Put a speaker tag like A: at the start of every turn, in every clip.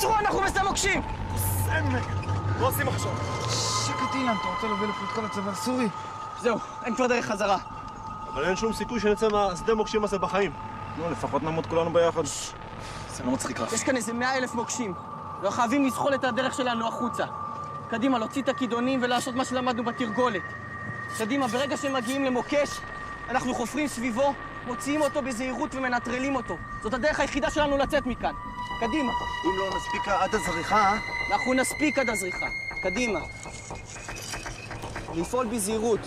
A: עצרו, אנחנו בשדה מוקשים!
B: סמק! לא עושים עכשיו.
C: שקט אילן, אתה רוצה להביא לפה את כל הצבא הסורי?
A: זהו, אין כבר דרך חזרה.
B: אבל אין שום סיכוי שנצא מהשדה מוקשים הזה בחיים.
C: לא, לפחות נמות כולנו ביחד.
A: זה לא מצחיק לך. יש כאן איזה 100,000 מוקשים. לא חייבים לזחול את הדרך שלנו החוצה. קדימה, להוציא את הכידונים ולעשות מה שלמדנו בתרגולת. קדימה, ברגע שמגיעים למוקש, אנחנו חופרים סביבו, מוציאים אותו בזהירות ומנטרלים אותו. זאת הדרך היחידה שלנו לצאת מכאן. קדימה.
C: אם לא נספיק עד הזריחה...
A: אנחנו נספיק עד הזריחה. קדימה. לפעול בזהירות.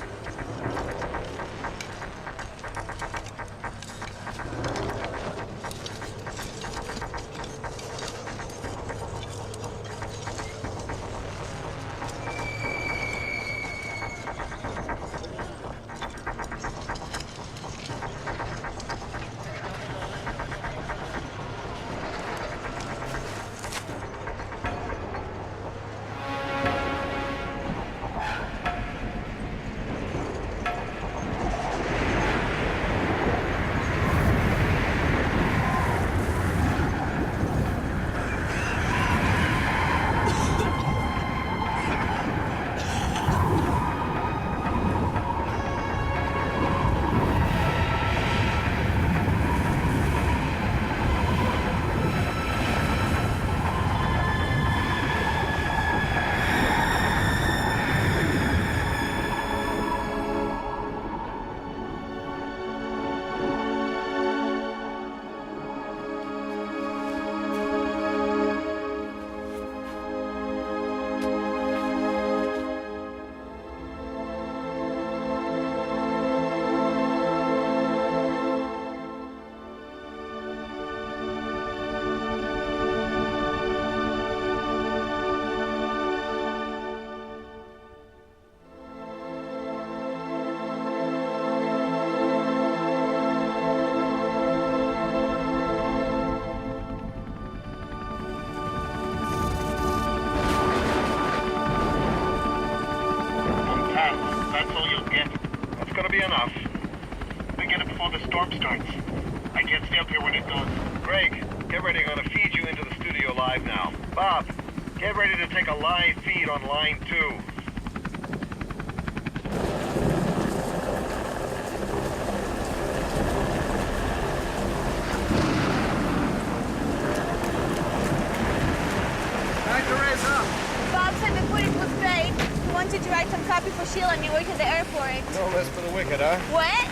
D: On your way to the airport.
B: No rest for the wicked, huh?
D: What?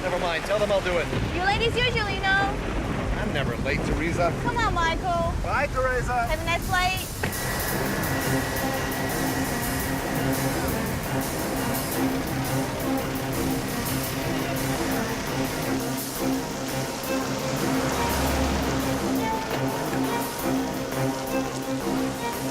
B: Never mind. Tell them I'll do it.
D: You ladies usually know.
B: I'm never late, Teresa.
D: Come on, Michael.
B: Bye, Teresa.
D: Have a nice flight.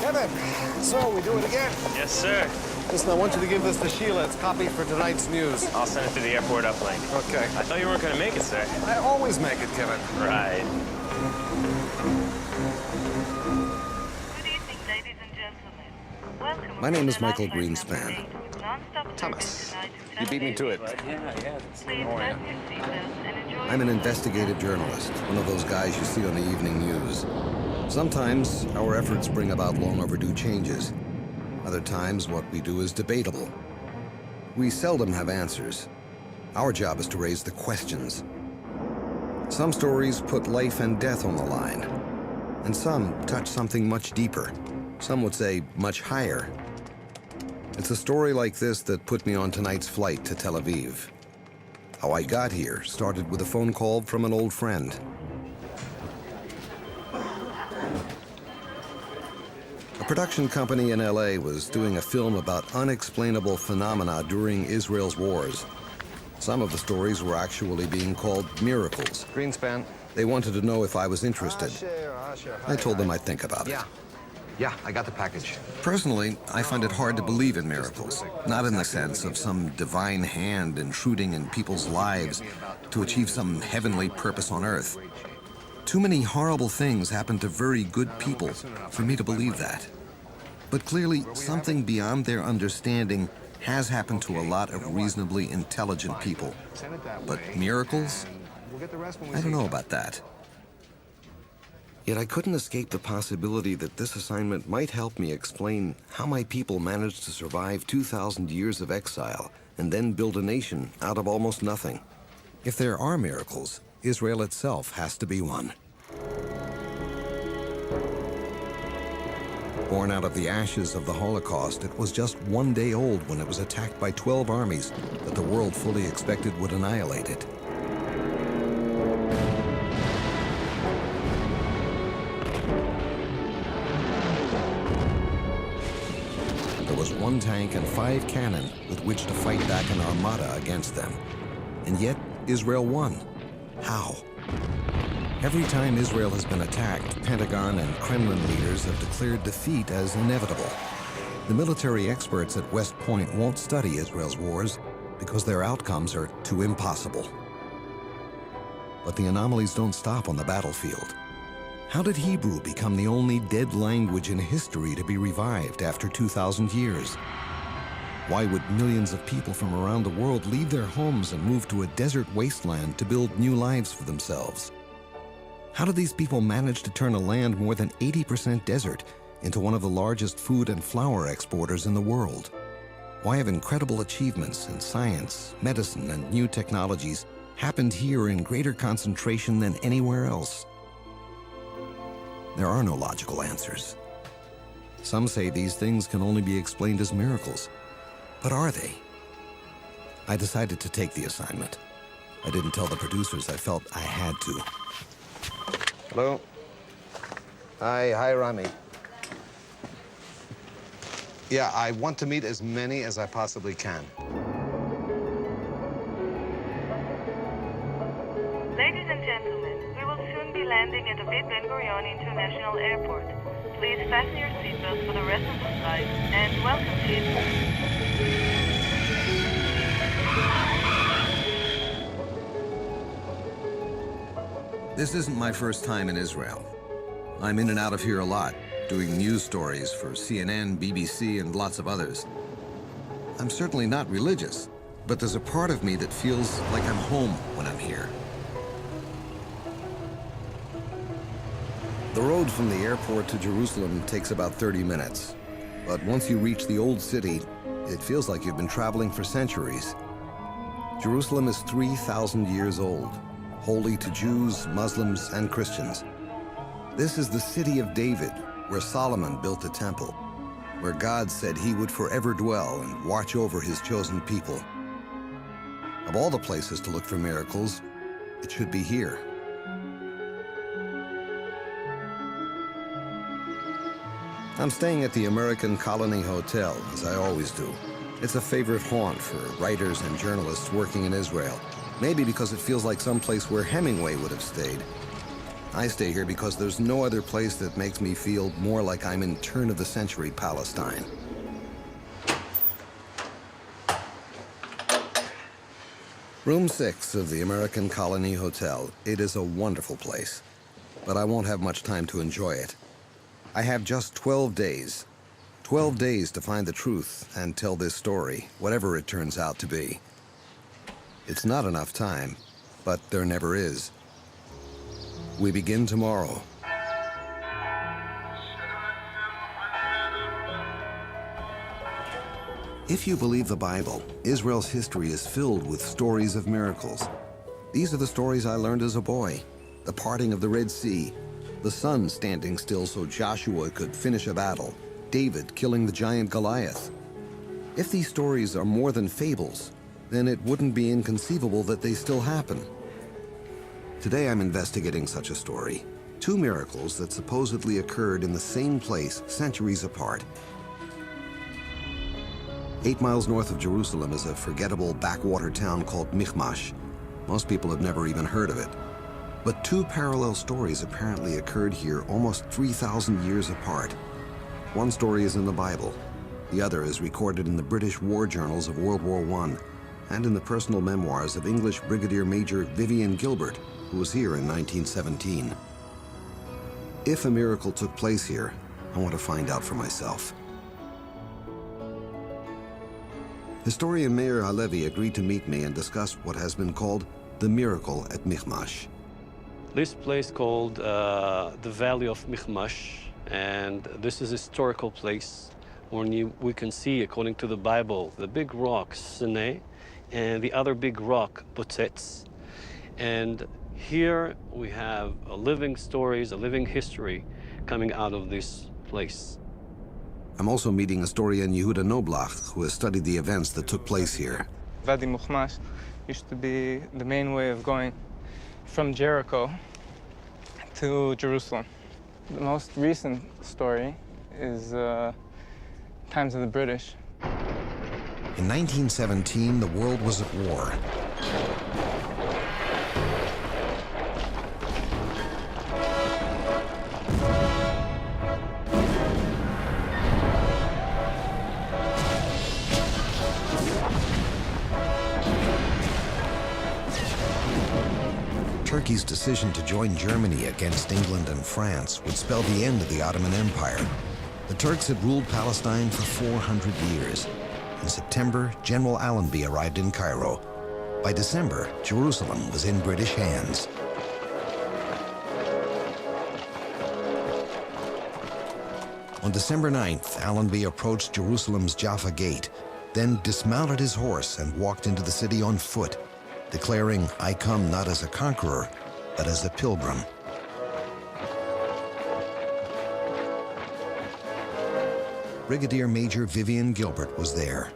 B: Kevin, so we do it again.
E: Yes, sir.
B: Listen, I want you to give this to Sheila. It's copy for tonight's news.
E: I'll send it to the airport uplink.
B: Okay.
E: I thought you weren't going to make it, sir.
B: I always make it, Kevin.
E: Right.
F: Good evening, ladies and gentlemen. Welcome.
G: My name is
F: to the
G: Michael
F: last night
G: Greenspan.
F: update with non-stop
B: Thomas,
F: service tonight and
B: you beat me to it.
E: Yeah.
F: Please fasten your seatbelts and enjoy.
G: I'm an investigative journalist, one of those guys you see on the evening news. Sometimes our efforts bring about long overdue changes. Other times, what we do is debatable. We seldom have answers. Our job is to raise the questions. Some stories put life and death on the line, and some touch something much deeper. Some would say much higher. It's a story like this that put me on tonight's flight to Tel Aviv. How I got here started with a phone call from an old friend. A production company in LA was doing a film about unexplainable phenomena during Israel's wars. Some of the stories were actually being called miracles.
B: Greenspan.
G: They wanted to know if I was interested. I told them I'd think about it.
H: Yeah, I got the package.
G: Personally, I find it hard to believe in miracles, not in the sense of some divine hand intruding in people's lives to achieve some heavenly purpose on earth. Too many horrible things happen to very good people for me to believe that. But clearly, something beyond their understanding has happened to a lot of reasonably intelligent people. But miracles? I don't know about that. Yet I couldn't escape the possibility that this assignment might help me explain how my people managed to survive 2,000 years of exile and then build a nation out of almost nothing. If there are miracles, Israel itself has to be one. Born out of the ashes of the Holocaust, it was just one day old when it was attacked by 12 armies that the world fully expected would annihilate it. There was one tank and 5 cannon with which to fight back an armada against them. And yet, Israel won. How? Every time Israel has been attacked, Pentagon and Kremlin leaders have declared defeat as inevitable. The military experts at West Point won't study Israel's wars because their outcomes are too impossible. But the anomalies don't stop on the battlefield. How did Hebrew become the only dead language in history to be revived after 2,000 years? Why would millions of people from around the world leave their homes and move to a desert wasteland to build new lives for themselves? How did these people manage to turn a land more than 80% desert into one of the largest food and flour exporters in the world? Why have incredible achievements in science, medicine, and new technologies happened here in greater concentration than anywhere else? There are no logical answers. Some say these things can only be explained as miracles. But are they? I decided to take the assignment. I didn't tell the producers. I felt I had to. Hello? Hi, Rami. Yeah, I want to meet as many as I possibly can.
F: Ladies and gentlemen, we will soon be landing at David Ben-Gurion International Airport. Please fasten your seatbelts for the rest of the flight, and welcome to Israel.
G: This isn't my first time in Israel. I'm in and out of here a lot, doing news stories for CNN, BBC, and lots of others. I'm certainly not religious, but there's a part of me that feels like I'm home when I'm here. The road from the airport to Jerusalem takes about 30 minutes. But once you reach the old city, it feels like you've been traveling for centuries. Jerusalem is 3,000 years old, holy to Jews, Muslims, and Christians. This is the city of David, where Solomon built the temple, where God said he would forever dwell and watch over his chosen people. Of all the places to look for miracles, it should be here. I'm staying at the American Colony Hotel, as I always do. It's a favorite haunt for writers and journalists working in Israel. Maybe because it feels like some place where Hemingway would have stayed. I stay here because there's no other place that makes me feel more like I'm in turn-of-the-century Palestine. Room 6 of the American Colony Hotel. It is a wonderful place, but I won't have much time to enjoy it. I have just 12 days. 12 days to find the truth and tell this story, whatever it turns out to be. It's not enough time, but there never is. We begin tomorrow. If you believe the Bible, Israel's history is filled with stories of miracles. These are the stories I learned as a boy. The parting of the Red Sea, the sun standing still so Joshua could finish a battle, David killing the giant Goliath. If these stories are more than fables, then it wouldn't be inconceivable that they still happen. Today I'm investigating such a story. 2 miracles that supposedly occurred in the same place centuries apart. 8 miles north of Jerusalem is a forgettable backwater town called Michmash. Most people have never even heard of it. But 2 parallel stories apparently occurred here almost 3,000 years apart. One story is in the Bible. The other is recorded in the British war journals of World War I and in the personal memoirs of English Brigadier Major Vivian Gilbert, who was here in 1917. If a miracle took place here, I want to find out for myself. Historian Meir Halevi agreed to meet me and discuss what has been called the miracle at Michmash.
I: This place called the Valley of Michmash, and this is a historical place where we can see, according to the Bible, the big rock, Sinai, and the other big rock, Botetz. And here we have a living stories, a living history coming out of this place.
G: I'm also meeting historian Yehuda Noblach, who has studied the events that took place here.
J: Wadi Mukhmash used to be the main way of going from Jericho to Jerusalem. The most recent story is times of the British.
G: In 1917, the world was at war. Turkey's decision to join Germany against England and France would spell the end of the Ottoman Empire. The Turks had ruled Palestine for 400 years. In September, General Allenby arrived in Cairo. By December, Jerusalem was in British hands. On December 9th, Allenby approached Jerusalem's Jaffa Gate, then dismounted his horse and walked into the city on foot, declaring, "I come not as a conqueror, but as a pilgrim." Brigadier Major Vivian Gilbert was there.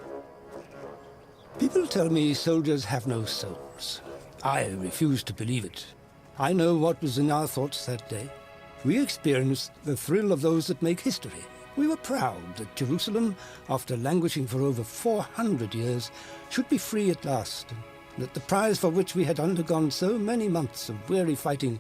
K: People tell me soldiers have no souls. I refuse to believe it. I know what was in our thoughts that day. We experienced the thrill of those that make history. We were proud that Jerusalem, after languishing for over 400 years, should be free at last, and that the prize for which we had undergone so many months of weary fighting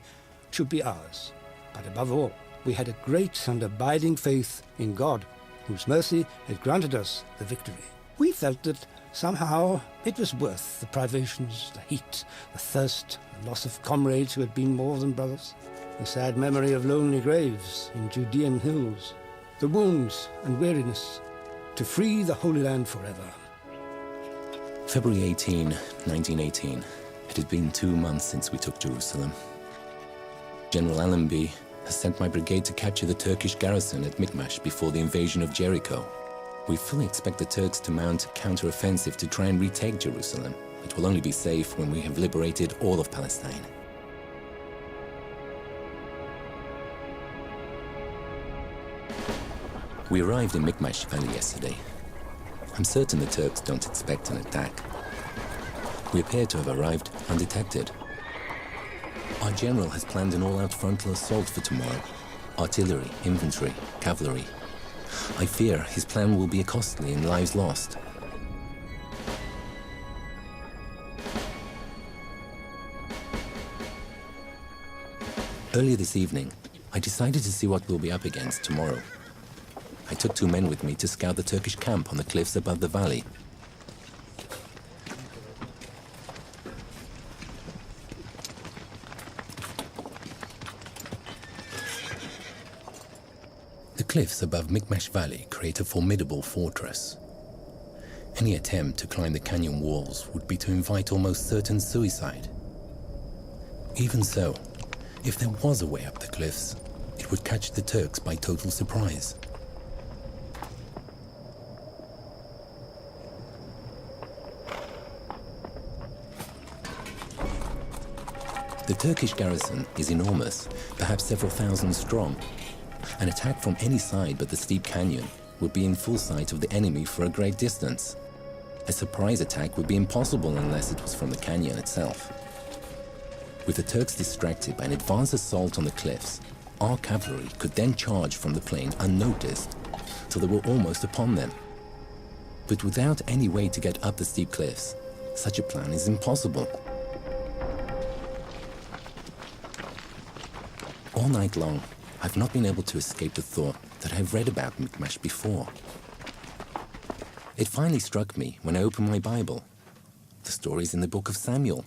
K: should be ours. But above all, we had a great and abiding faith in God, whose mercy had granted us the victory. We felt that somehow it was worth the privations, the heat, the thirst, the loss of comrades who had been more than brothers, the sad memory of lonely graves in Judean hills, the wounds and weariness, to free the Holy Land forever.
L: February 18, 1918. It had been 2 months since we took Jerusalem. General Allenby has sent my brigade to capture the Turkish garrison at Michmash before the invasion of Jericho. We fully expect the Turks to mount a counter-offensive to try and retake Jerusalem. It will only be safe when we have liberated all of Palestine. We arrived in Michmash Valley yesterday. I'm certain the Turks don't expect an attack. We appear to have arrived undetected. Our general has planned an all-out frontal assault for tomorrow. Artillery, infantry, cavalry. I fear his plan will be costly in lives lost. Earlier this evening, I decided to see what we'll be up against tomorrow. I took 2 men with me to scout the Turkish camp on the cliffs above the valley. The cliffs above Michmash Valley create a formidable fortress. Any attempt to climb the canyon walls would be to invite almost certain suicide. Even so, if there was a way up the cliffs, it would catch the Turks by total surprise. The Turkish garrison is enormous, perhaps several thousand strong. An attack from any side but the steep canyon would be in full sight of the enemy for a great distance. A surprise attack would be impossible unless it was from the canyon itself. With the Turks distracted by an advanced assault on the cliffs, our cavalry could then charge from the plain unnoticed till they were almost upon them. But without any way to get up the steep cliffs, such a plan is impossible. All night long, I've not been able to escape the thought that I've read about Michmash before. It finally struck me when I opened my Bible. The stories in the book of Samuel.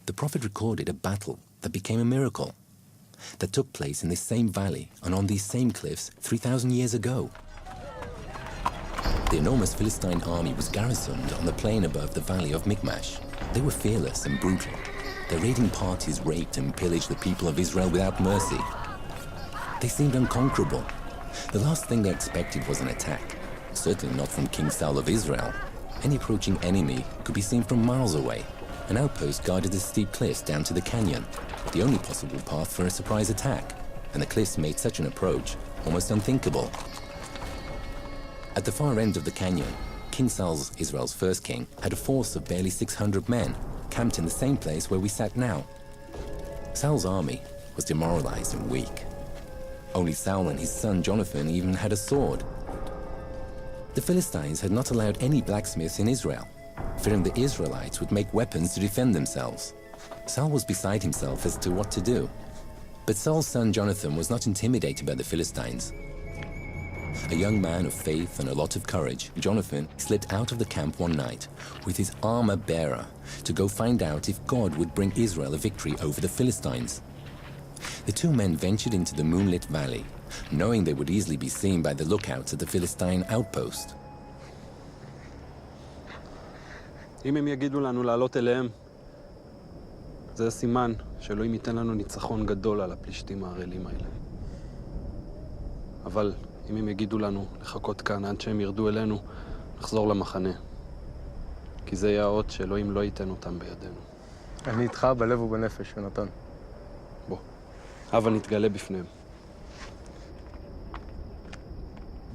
L: The prophet recorded a battle that became a miracle, that took place in this same valley and on these same cliffs 3,000 years ago. The enormous Philistine army was garrisoned on the plain above the valley of Michmash. They were fearless and brutal. the raiding parties raped and pillaged the people of Israel without mercy. They seemed unconquerable. The last thing they expected was an attack, certainly not from King Saul of Israel. Any approaching enemy could be seen from miles away. An outpost guarded the steep cliffs down to the canyon, the only possible path for a surprise attack, and the cliffs made such an approach almost unthinkable. At the far end of the canyon, King Saul's, Israel's first king, had a force of barely 600 men, camped in the same place where we sat now. Saul's army was demoralized and weak. Only Saul and his son Jonathan even had a sword. The Philistines had not allowed any blacksmiths in Israel, fearing the Israelites would make weapons to defend themselves. Saul was beside himself as to what to do. But Saul's son Jonathan was not intimidated by the Philistines. A young man of faith and a lot of courage, Jonathan slipped out of the camp one night with his armor-bearer to go find out if God would bring Israel a victory over the Philistines. The two men ventured into the moonlit valley, knowing they would easily be seen by the lookouts at the Philistine outpost.
I: אם הם יגידו לנו לעלות אליהם, זה סימן שאלוהים ייתן לנו ניצחון גדול על הפלישתים הערלים האלה. אבל אם הם יגידו לנו לחכות כאן עד שהם ירדו אלינו, נחזור למחנה. כי זה יהיה האות שאלוהים לא ייתן אותם בידינו.
J: אני איתך בלב ובנפש, יונתן.
I: בוא, הבה נתגלה בפניהם.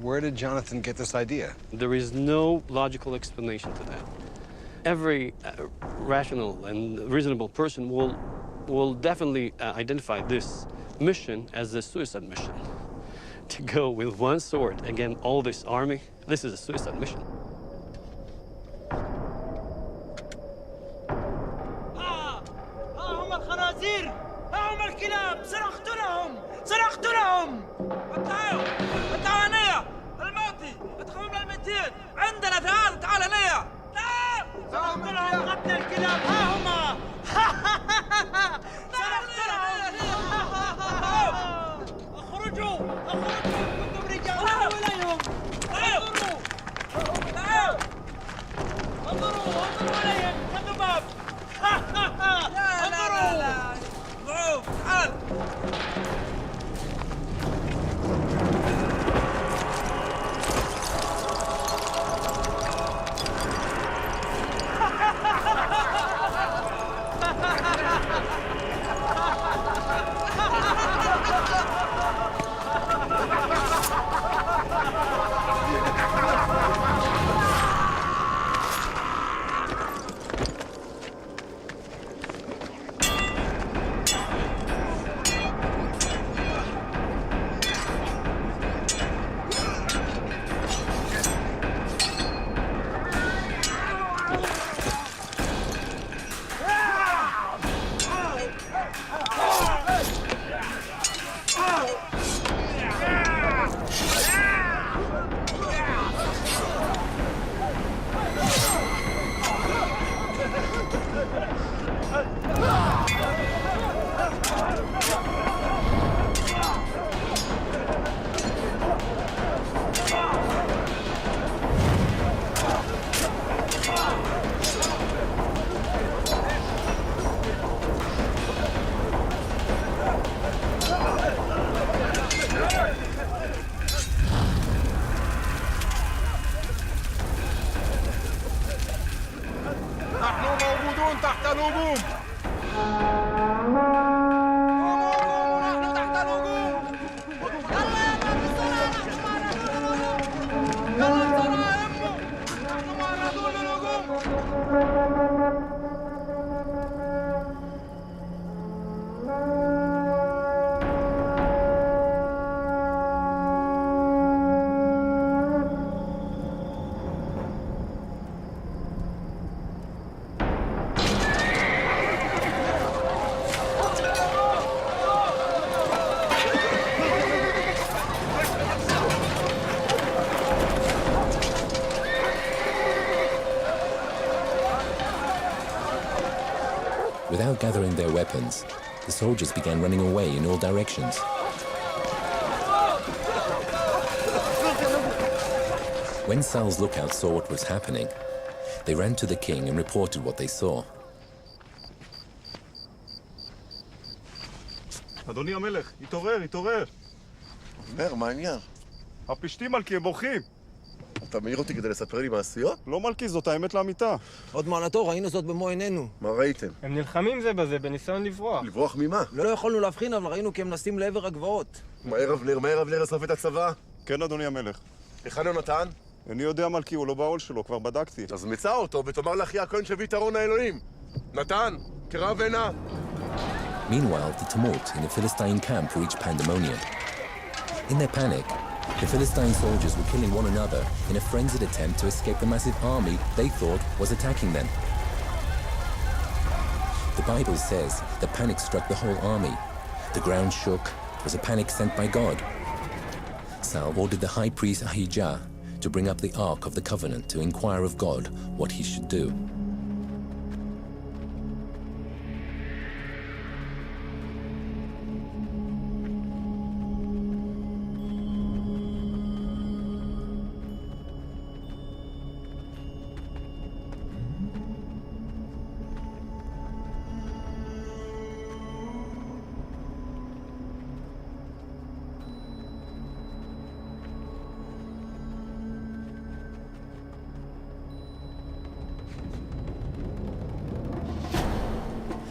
B: Where did Jonathan get this idea?
I: There is no logical explanation to that. Every rational and reasonable person will definitely identify this mission as a suicide mission. To go with one sword against all this army, this is a suicide mission.
A: هم الخنازير، هم الكلاب، صرخت لهم، صرخت لهم. تعالوا هنيا، الموتي، ادخلوا من الميتين، عندنا تعال تعال هنيا. صرخت لهم قتل الكلاب، ها هما. صرخت لهم. اخرجوا، كنتم رجال، تعالوا إليهم. انظروا، تعالوا. انظروا عليهم، خذوا باب. لا ضعوف، تعال.
L: Without gathering their weapons, the soldiers began running away in all directions. When Saul's lookouts saw what was happening, they ran to the king and reported what they saw.
C: אדוני המלך, התעורר, התעורר.
M: אומר, מה העניין?
C: הפלישתים מלכי, הם בורחים.
M: אתה מעיר אותי כדי לספר לי מעשיות?
C: לא מלכי, זאת האמת לאמיתה.
N: עוד מעלתו, ראינו זאת במו עינינו.
M: מה ראיתם?
J: הם נלחמים זה בזה בניסיון לברוח.
M: לברוח ממה?
N: לא יכולנו להבחין, אבל ראינו כי הם נסים לעבר הגבעות.
M: מהר אבנר אסף את הצבא?
C: כן, אדוני המלך.
M: היכן יונתן?
C: אני יודע, מלכי, הוא לא בעול שלו, כבר בדקתי.
M: אז מצא אותו, ותאמר לאחי הכהן שהביא את ארון האלוהים. נתן, קרא ועינה.
L: Meanwhile, the tumult in the Philistine camp reached pandemonium. In their panic, the Philistine soldiers were killing one another in a frenzied attempt to escape the massive army they thought was attacking them. The Bible says that panic struck the whole army. The ground shook. It was a panic sent by God. Saul ordered the high priest Ahijah to bring up the Ark of the Covenant to inquire of God what he should do.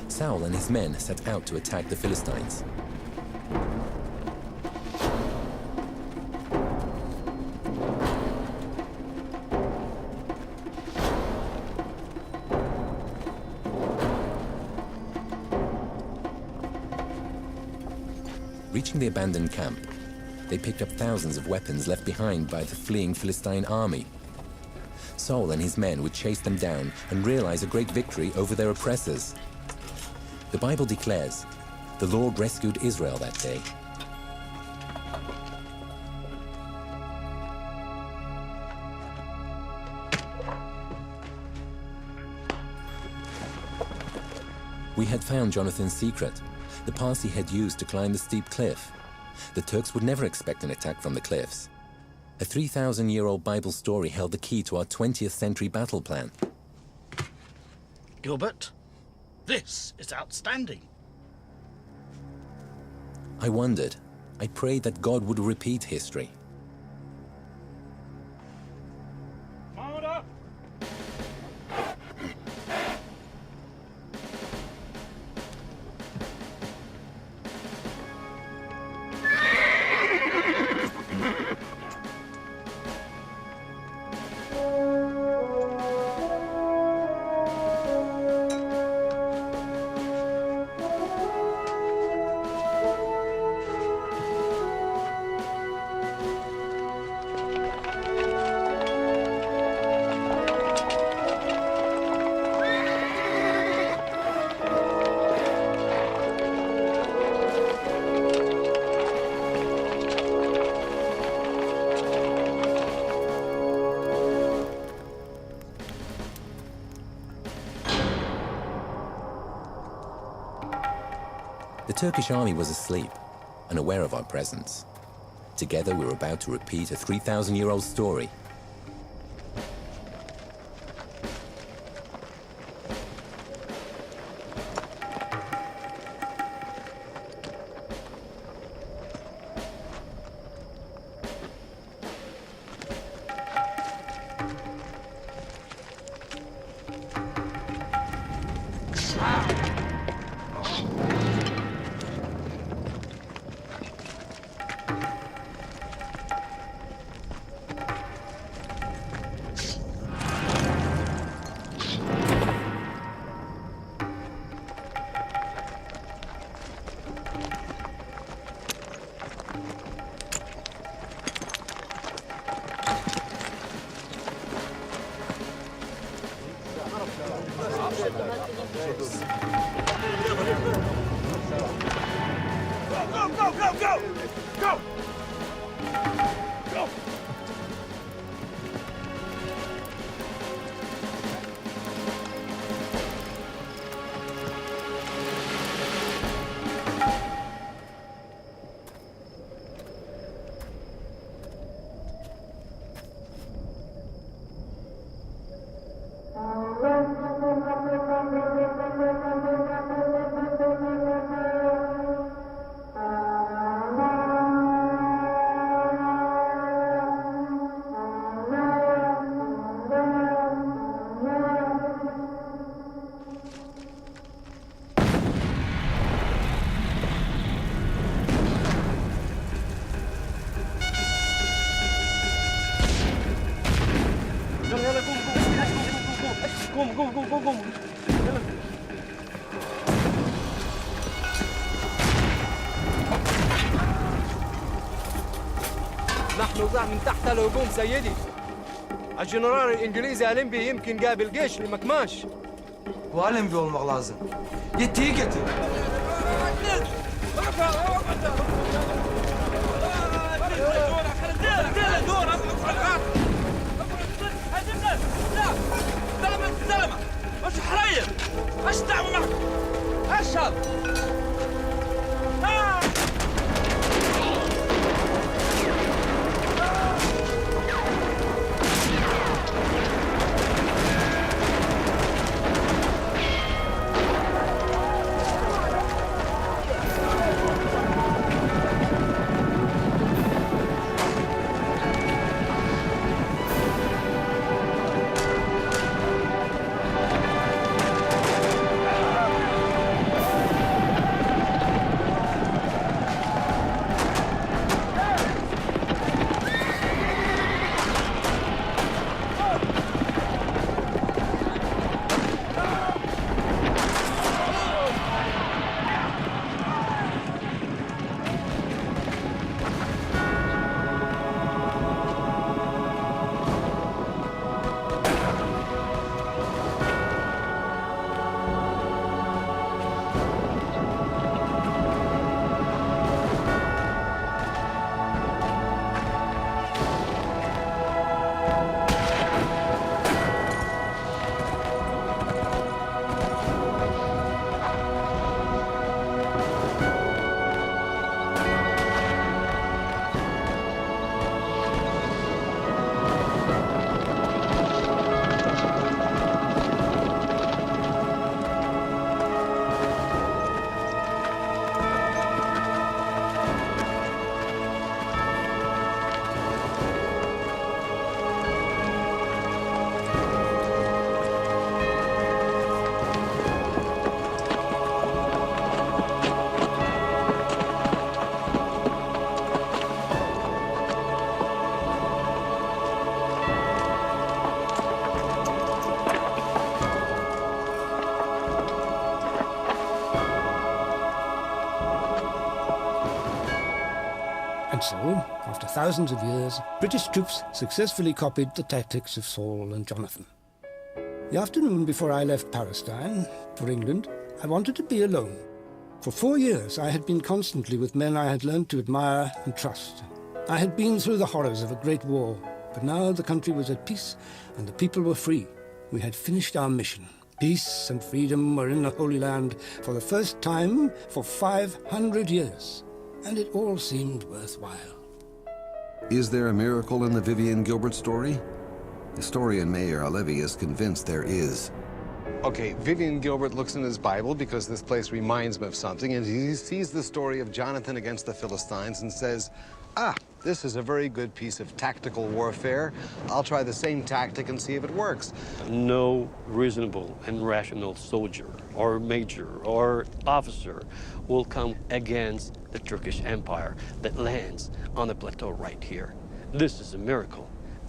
L: Saul and his men set out to attack the Philistines. Reaching the abandoned camp, they picked up thousands of weapons left behind by the fleeing Philistine army. Saul and his men would chase them down and realize a great victory over their oppressors. The Bible declares, the Lord rescued Israel that day. We had found Jonathan's secret, the pass he had used to climb the steep cliff. The Turks would never expect an attack from the cliffs. A 3,000-year-old Bible story held the key to our 20th century battle plan.
O: Gilbert, this is outstanding.
L: I wondered. I prayed that God would repeat history.
O: Mount up!
L: The Turkish army was asleep, unaware of our presence. Together we were about to repeat a 3,000-year-old story.
P: نحن ضع من تحت الهجوم سيدي. الجنرال الإنجليزي ألمبي يمكن قابل جيش لمكماش.
N: وألمبي والمغلازة. يتيجت.
O: زلمة مش حرير ايش دعوة معك ايش هذا
K: And so, after thousands of years, British troops successfully copied the tactics of Saul and Jonathan. The afternoon before I left Palestine for England, I wanted to be alone. For 4 years, I had been constantly with men I had learned to admire and trust. I had been through the horrors of a great war, but now the country was at peace and the people were free. We had finished our mission. Peace and freedom were in the Holy Land for the first time for 500 years. And it all seemed worthwhile.
G: Is there a miracle in the Vivian Gilbert story? Historian Meir Halevi is convinced there is.
H: Okay, Vivian Gilbert looks in his Bible because this place reminds him of something, and he sees the story of Jonathan against the Philistines and says, ah, this is a very good piece of tactical warfare. I'll try the same tactic and see if it works.
I: No reasonable and rational soldier or major or officer will come against the Turkish Empire that lands on the plateau right here. This is a miracle.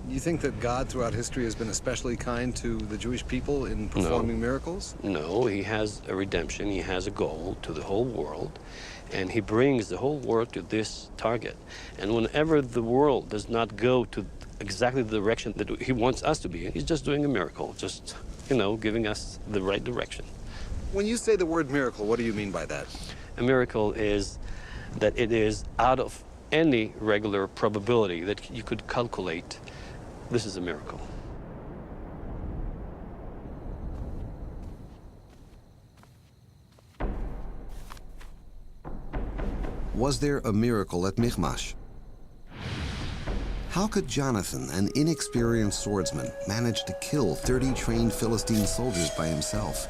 G: You think that God throughout history has been especially kind to the Jewish people in performing miracles?
I: No, he has a redemption, he has a goal to the whole world, and he brings the whole world to this target. And whenever the world does not go to exactly the direction that he wants us to be in, he's just doing a miracle, just, you know, giving us the right direction.
G: When you say the word miracle, what do you mean by that?
I: A miracle is that it is out of any regular probability that you could calculate. This is a miracle.
G: Was there a miracle at Michmash? How could Jonathan, an inexperienced swordsman, manage to kill 30 trained Philistine soldiers by himself?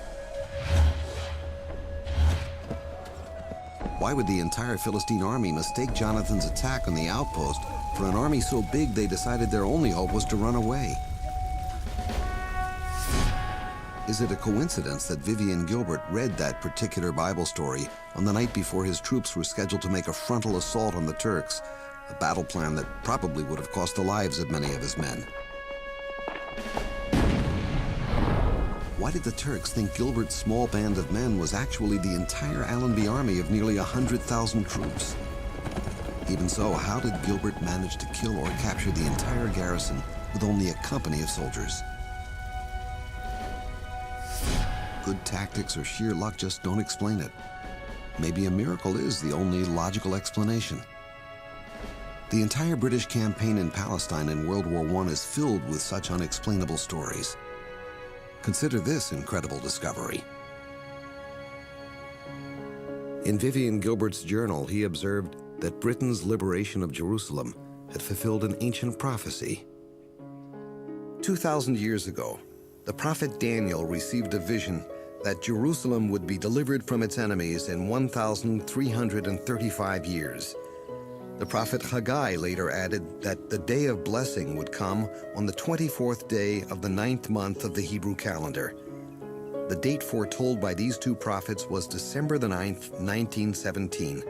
G: Why would the entire Philistine army mistake Jonathan's attack on the outpost for an army so big they decided their only hope was to run away? Is it a coincidence that Vivian Gilbert read that particular Bible story on the night before his troops were scheduled to make a frontal assault on the Turks, a battle plan that probably would have cost the lives of many of his men? Why did the Turks think Gilbert's small band of men was actually the entire Allenby army of nearly 100,000 troops? Even so, how did Gilbert manage to kill or capture the entire garrison with only a company of soldiers? Good tactics or sheer luck just don't explain it. Maybe a miracle is the only logical explanation. The entire British campaign in Palestine in World War I is filled with such unexplainable stories. Consider this incredible discovery. In Vivian Gilbert's journal, he observed that Britain's liberation of Jerusalem had fulfilled an ancient prophecy. 2,000 years ago, the prophet Daniel received a vision that Jerusalem would be delivered from its enemies in 1,335 years. The prophet Haggai later added that the day of blessing would come on the 24th day of the 9th month of the Hebrew calendar. The date foretold by these two prophets was December the 9th, 1917.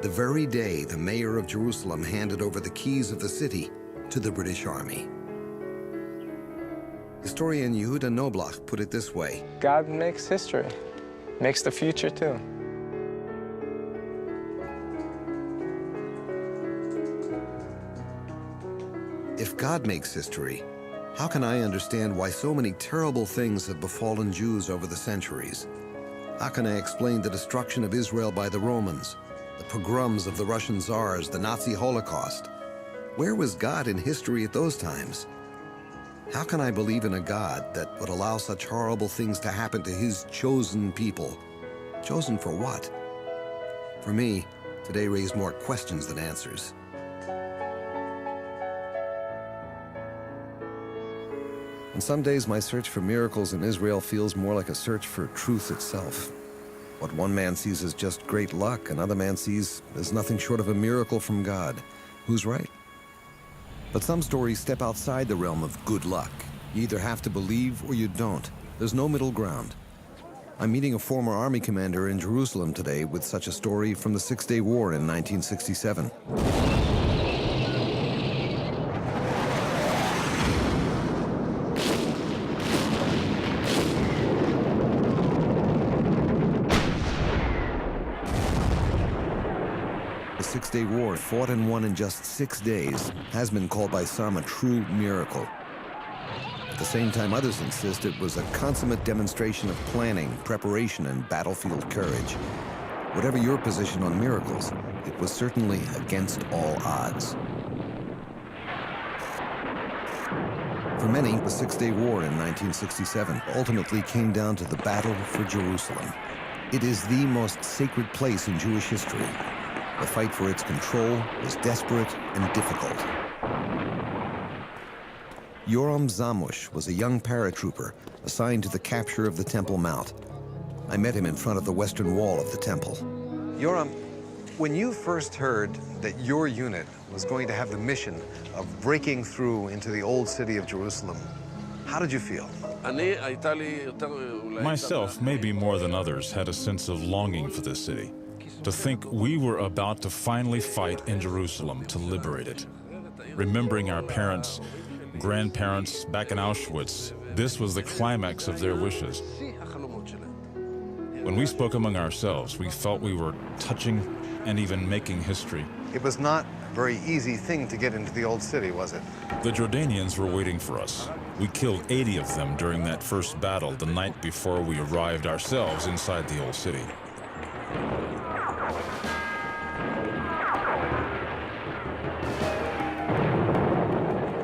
G: The very day the mayor of Jerusalem handed over the keys of the city to the British Army. Historian Yehuda Noblach put it this way:
J: God makes history, makes the future too.
G: If God makes history, how can I understand why so many terrible things have befallen Jews over the centuries? How can I explain the destruction of Israel by the Romans, the pogroms of the Russian Tsars, the Nazi Holocaust? Where was God in history at those times? How can I believe in a God that would allow such horrible things to happen to his chosen people? Chosen for what? For me, today raised more questions than answers. And some days my search for miracles in Israel feels more like a search for truth itself. What one man sees as just great luck, another man sees as nothing short of a miracle from God. Who's right? But some stories step outside the realm of good luck. You either have to believe or you don't. There's no middle ground. I'm meeting a former army commander in Jerusalem today with such a story from the Six-Day War in 1967. The Six-Day War, fought and won in just 6 days, has been called by some a true miracle. At the same time, others insist it was a consummate demonstration of planning, preparation, and battlefield courage. Whatever your position on miracles, it was certainly against all odds. For many, the Six-Day War in 1967 ultimately came down to the battle for Jerusalem. It is the most sacred place in Jewish history. The fight for its control was desperate and difficult. Yoram Zamush was a young paratrooper assigned to the capture of the Temple Mount. I met him in front of the western wall of the temple.
H: Yoram, when you first heard that your unit was going to have the mission of breaking through into the old city of Jerusalem, how did you feel?
Q: Myself, maybe more than others, had a sense of longing for this city. To think we were about to finally fight in Jerusalem to liberate it. Remembering our parents, grandparents back in Auschwitz, this was the climax of their wishes. When we spoke among ourselves, we felt we were touching and even making history.
H: It was not a very easy thing to get into the old city, was it?
Q: The Jordanians were waiting for us. We killed 80 of them during that first battle the night before we arrived ourselves inside the old city.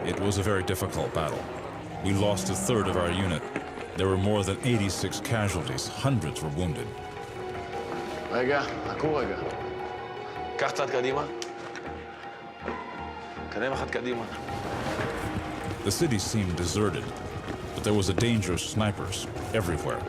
Q: It was a very difficult battle. We lost a third of our unit. There were more than 86 casualties. Hundreds were wounded.
R: רגע, חכו רגע. קח צעד קדימה. קדם אחד קדימה.
Q: The city seemed deserted, but there was a danger of snipers everywhere.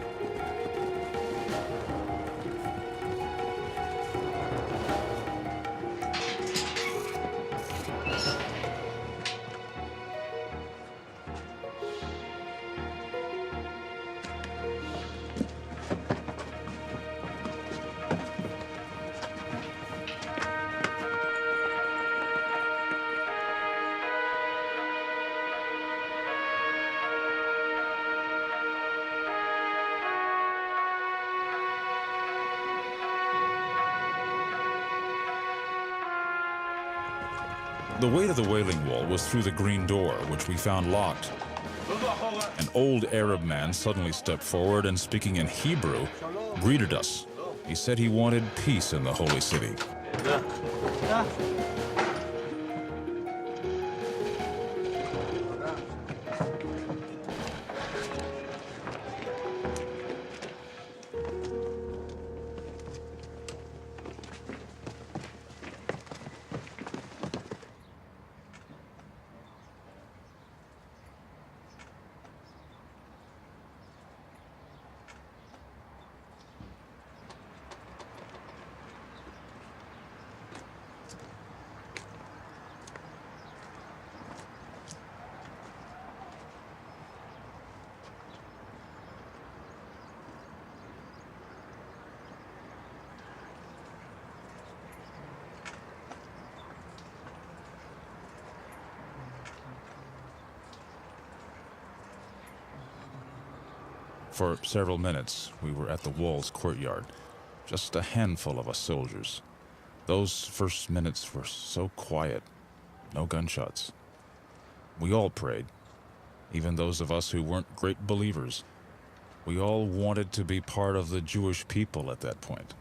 Q: The way to the Wailing Wall was through the green door, which we found locked. An old Arab man suddenly stepped forward and, speaking in Hebrew, greeted us. He said he wanted peace in the holy city. For several minutes, we were at the wall's courtyard, just a handful of us soldiers. Those first minutes were so quiet, no gunshots. We all prayed, even those of us who weren't great believers. We all wanted to be part of the Jewish people at that point.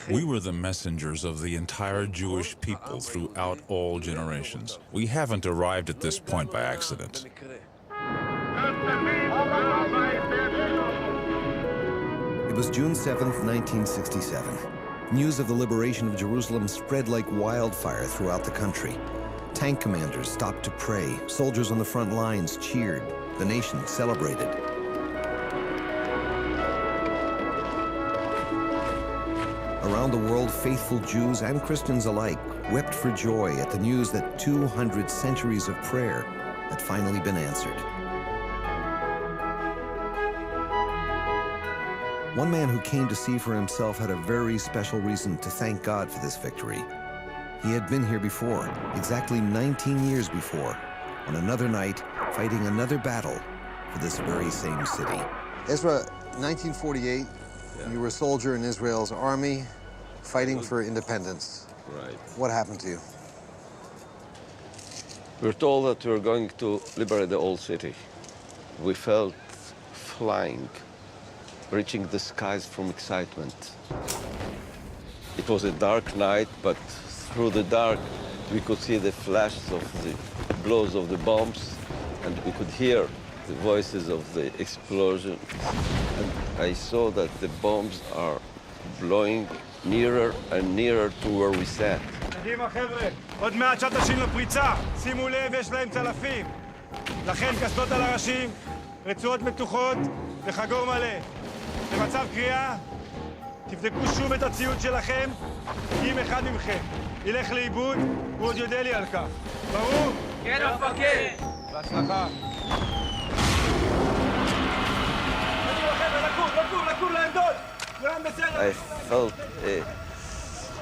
Q: We were the messengers of the entire Jewish people throughout all generations. We haven't arrived at this point by accident.
G: It was June 7th, 1967. News of the liberation of Jerusalem spread like wildfire throughout the country. Tank commanders stopped to pray. Soldiers on the front lines cheered. The nation celebrated. Around the world, faithful Jews and Christians alike wept for joy at the news that 200 centuries of prayer had finally been answered. One man who came to see for himself had a very special reason to thank God for this victory. He had been here before, exactly 19 years before, on another night, fighting another battle for this very same city.
H: Ezra, 1948, you were a soldier in Israel's army, fighting for independence.
S: Right.
H: What happened to you?
S: We were told that we were going to liberate the whole city. We felt flying, reaching the skies from excitement. It was a dark night, but through the dark, we could see the flashes of the blows of the bombs, and we could hear the voices of the explosions. And I saw that the bombs are blowing nearer and nearer to where we sat.
T: קדימה חבר'ה, עוד מעט שעת השין לפריצה. שימו לב, יש להם צלפים. לכן קסדות על הראשים, רצועות מתוחות וחגור מלא. במצב קריאה, תבדקו שוב את הציוד שלכם, כי אם אחד מכם ילך לאיבוד, הוא עוד יודע לי על כך. ברור? כן, המפקד. בהצלחה. קדימה חבר'ה, לקום לעמדות. כולם בסדר.
S: I felt a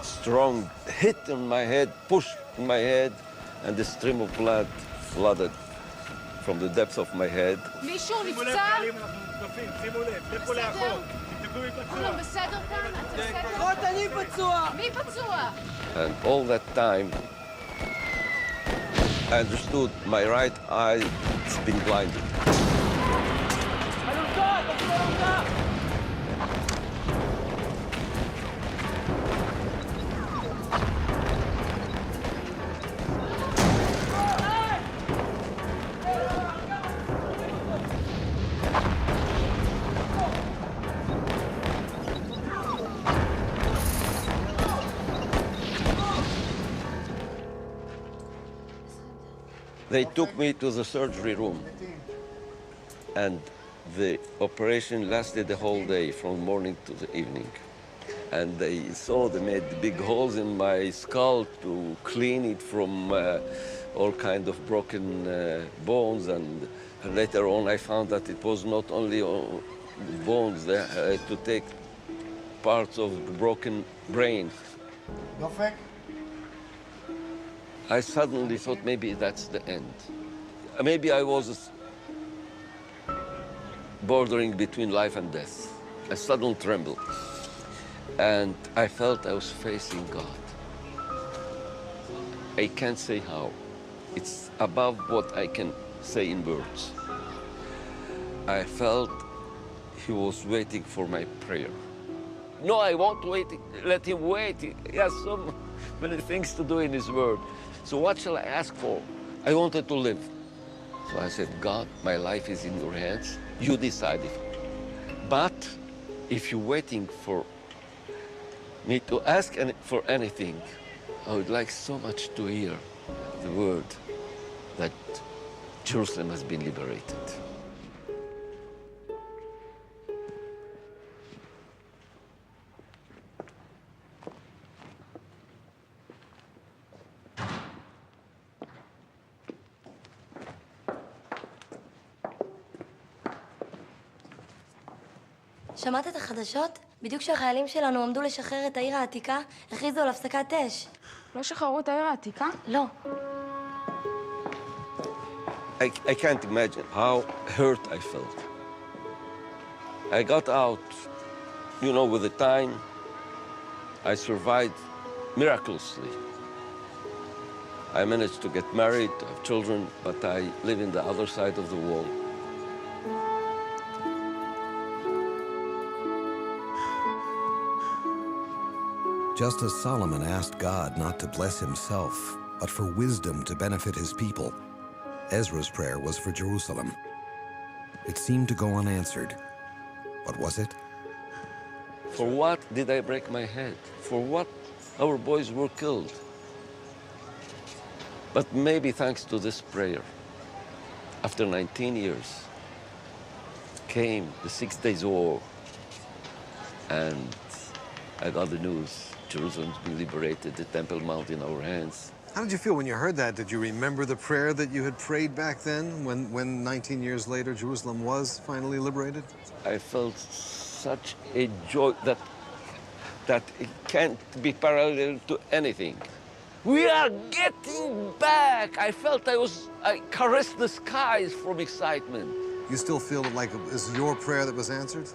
S: strong hit on my head, push in my head, and the stream of blood flooded from the depths of my head.
D: מישהו נפצע?
T: שימו לב, לכו לאחור. תבדקו מי פצוע.
D: כולם בסדר כאן? אתה בסדר?
O: לפחות אני פצוע.
D: מי פצוע?
S: And all that time, I understood my right eye has been blinded. They took me to the surgery room, and the operation lasted the whole day, from morning to the evening. And they made big holes in my skull to clean it from all kind of broken bones. And later on, I found that it was not only bones. They had to take parts of the broken brain. I suddenly thought maybe that's the end. Maybe I was bordering between life and death. A sudden tremble. And I felt I was facing God. I can't say how. It's above what I can say in words. I felt he was waiting for my prayer. No, I won't wait. Let him wait. He has so many things to do in his word. So what shall I ask for? I wanted to live. So I said, God, my life is in your hands. You decide it. But if you're waiting for me to ask for anything, I would like so much to hear the word that Jerusalem has been liberated.
U: שמעת את החדשות? בדיוק כשהחיילים שלנו עמדו לשחרר את העיר העתיקה, הכריזו על הפסקת אש.
D: לא שחררו את העיר העתיקה?
U: לא.
S: I can't imagine how hurt I felt. I got out, with the time. I survived miraculously. I managed to get married, to have children, but I live in the other side of the wall.
G: Just as Solomon asked God not to bless himself, but for wisdom to benefit his people, Ezra's prayer was for Jerusalem. It seemed to go unanswered. What was it?
S: For what did I break my head? For what our boys were killed? But maybe thanks to this prayer, after 19 years, came the 6 Days War, and I got the news. Jerusalem's been liberated, the Temple Mount in our hands.
H: How did you feel when you heard that? Did you remember the prayer that you had prayed back then, when 19 years later Jerusalem was finally liberated?
S: I felt such a joy that it can't be parallel to anything. We are getting back! I felt I caressed the skies from excitement.
H: You still feel like it was your prayer that was answered?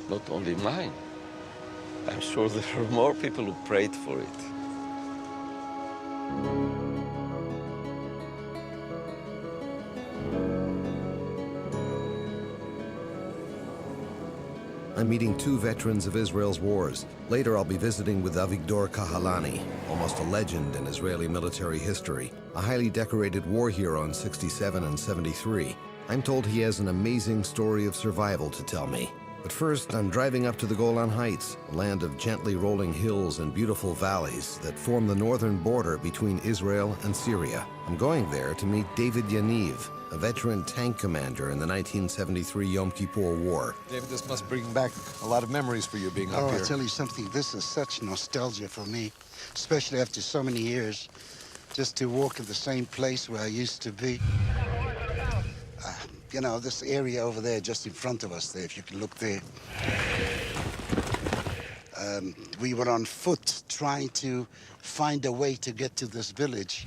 S: Not only mine. I'm sure there are more people who prayed for it.
G: I'm meeting two veterans of Israel's wars. Later, I'll be visiting with Avigdor Kahalani, almost a legend in Israeli military history, a highly decorated war hero in 67 and 73. I'm told he has an amazing story of survival to tell me. But first, I'm driving up to the Golan Heights, a land of gently rolling hills and beautiful valleys that form the northern border between Israel and Syria. I'm going there to meet David Yaniv, a veteran tank commander in the 1973 Yom Kippur War.
H: David, this must bring back a lot of memories for you being up here.
V: I'll tell you something, this is such nostalgia for me, especially after so many years, just to walk in the same place where I used to be. This area over there, just in front of us there, if you can look there. We were on foot trying to find a way to get to this village.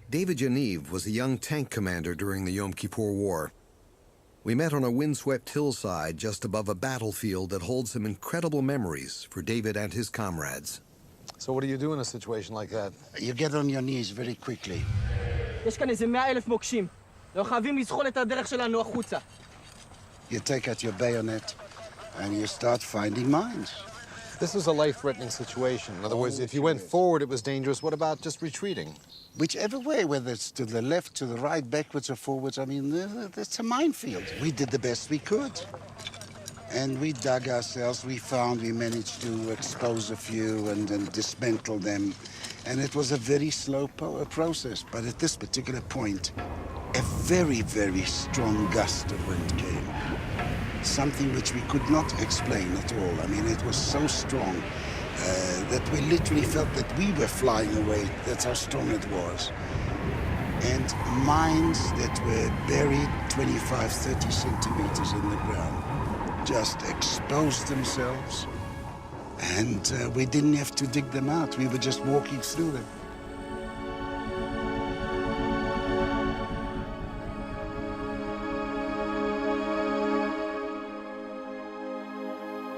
G: David Yaniv was a young tank commander during the Yom Kippur War. We met on a windswept hillside just above a battlefield that holds some incredible memories for David and his comrades.
H: So what do you do in a situation like that?
V: You get on your knees very quickly.
A: יש כאן איזה 100,000 מוקשים. אנחנו חייבים לזחול את הדרך שלנו החוצה.
V: You take out your bayonet and you start finding mines.
H: This was a life-threatening situation. In other words, if you went forward, it was dangerous. What about just retreating?
V: Whichever way, whether it's to the left, to the right, backwards or forwards, I mean, it's a minefield. We did the best we could. And we dug ourselves, we managed to expose a few and dismantle them. And it was a very slow process. But at this particular point, a very, very strong gust of wind came. Something which we could not explain at all. I mean, it was so strong that we literally felt that we were flying away. That's how strong it was. And mines that were buried 25, 30 centimeters in the ground just exposed themselves. And we didn't have to dig them out. We were just walking through them.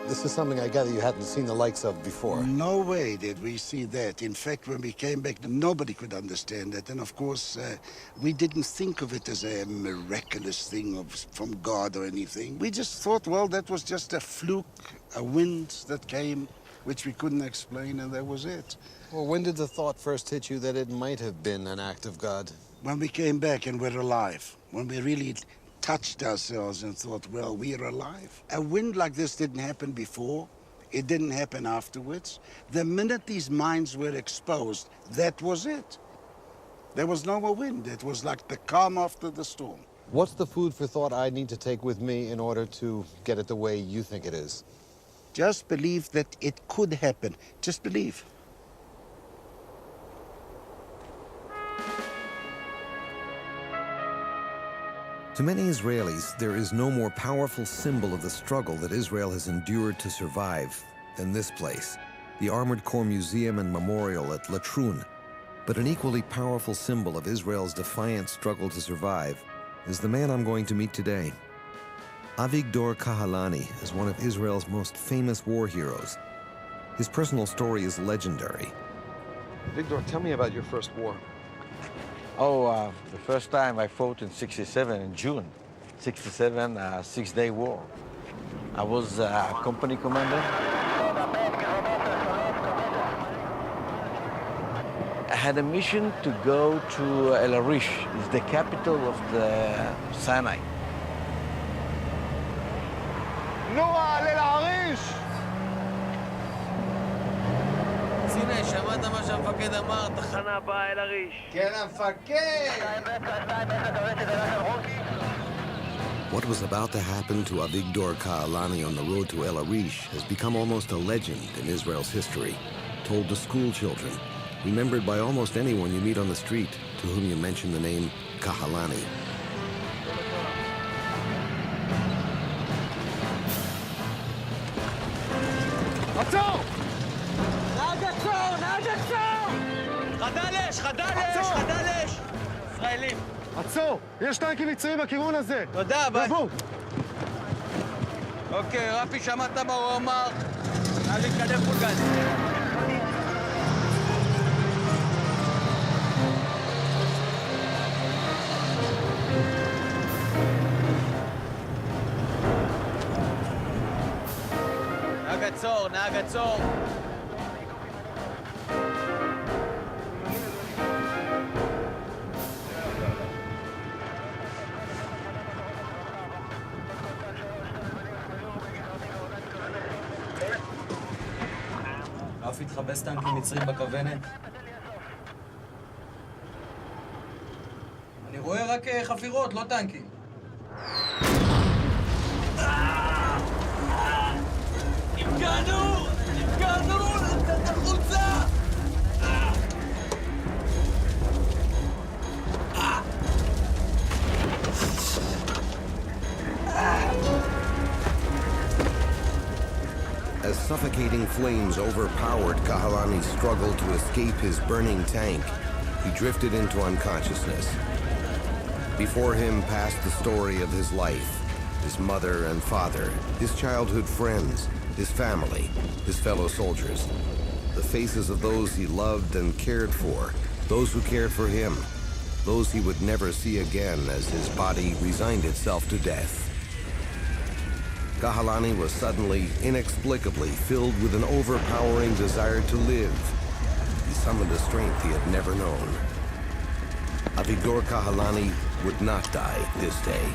H: This is something I gather you hadn't seen the likes of before.
V: No way did we see that. In fact, when we came back, nobody could understand that. And of course, we didn't think of it as a miraculous thing from God or anything. We just thought, well, that was just a fluke, a wind that came, which we couldn't explain, and that was it.
H: Well, when did the thought first hit you that it might have been an act of God?
V: When we came back and we're alive, when we really touched ourselves and thought, well, we're alive. A wind like this didn't happen before. It didn't happen afterwards. The minute these mines were exposed, that was it. There was no more wind. It was like the calm after the storm.
H: What's the food for thought I need to take with me in order to get it the way you think it is?
V: Just believe that it could happen. Just believe.
G: To many Israelis, there is no more powerful symbol of the struggle that Israel has endured to survive than this place, the Armored Corps Museum and Memorial at Latrun. But an equally powerful symbol of Israel's defiant struggle to survive is the man I'm going to meet today. Avigdor Kahalani is one of Israel's most famous war heroes. His personal story is legendary.
H: Avigdor, tell me about your first war.
E: The first time I fought in '67, in June. '67, six-day war. I was a company commander. I had a mission to go to El Arish. It's the capital of the Sinai.
P: נועה, אל העריש!
O: הנה, שמעת מה שהמפקד אמר? תחנה הבאה אל הריש.
P: כן, המפקד!
G: What was about to happen to Avigdor Kahalani on the road to El Arish has become almost a legend in Israel's history, told to school children, remembered by almost anyone you meet on the street to whom you mention the name Kahalani.
P: עצור!
O: נהג עצור! נהג עצור! חדל אש! חדל אש! חדל אש! ישראלים.
P: עצור! יש טנקים מצריים בכיוון הזה!
O: תודה, ביי.
P: דבו!
O: אוקיי, רפי, שמעת מה הוא אמר? נא להתקדם פול גז. נהג עצור, נהג עצור.
A: רפי התחבס טנקים מצרים בכוונת. אני רואה רק חפירות, לא טנקים.
O: נפגענו! נפגענו! נתת החוצה!
G: As suffocating flames overpowered Kahalani's struggle to escape his burning tank, he drifted into unconsciousness. Before him passed the story of his life, his mother and father, his childhood friends, his family, his fellow soldiers, the faces of those he loved and cared for, those who cared for him, those he would never see again as his body resigned itself to death. Kahalani was suddenly, inexplicably filled with an overpowering desire to live. He summoned a strength he had never known. Avigdor Kahalani would not die this day.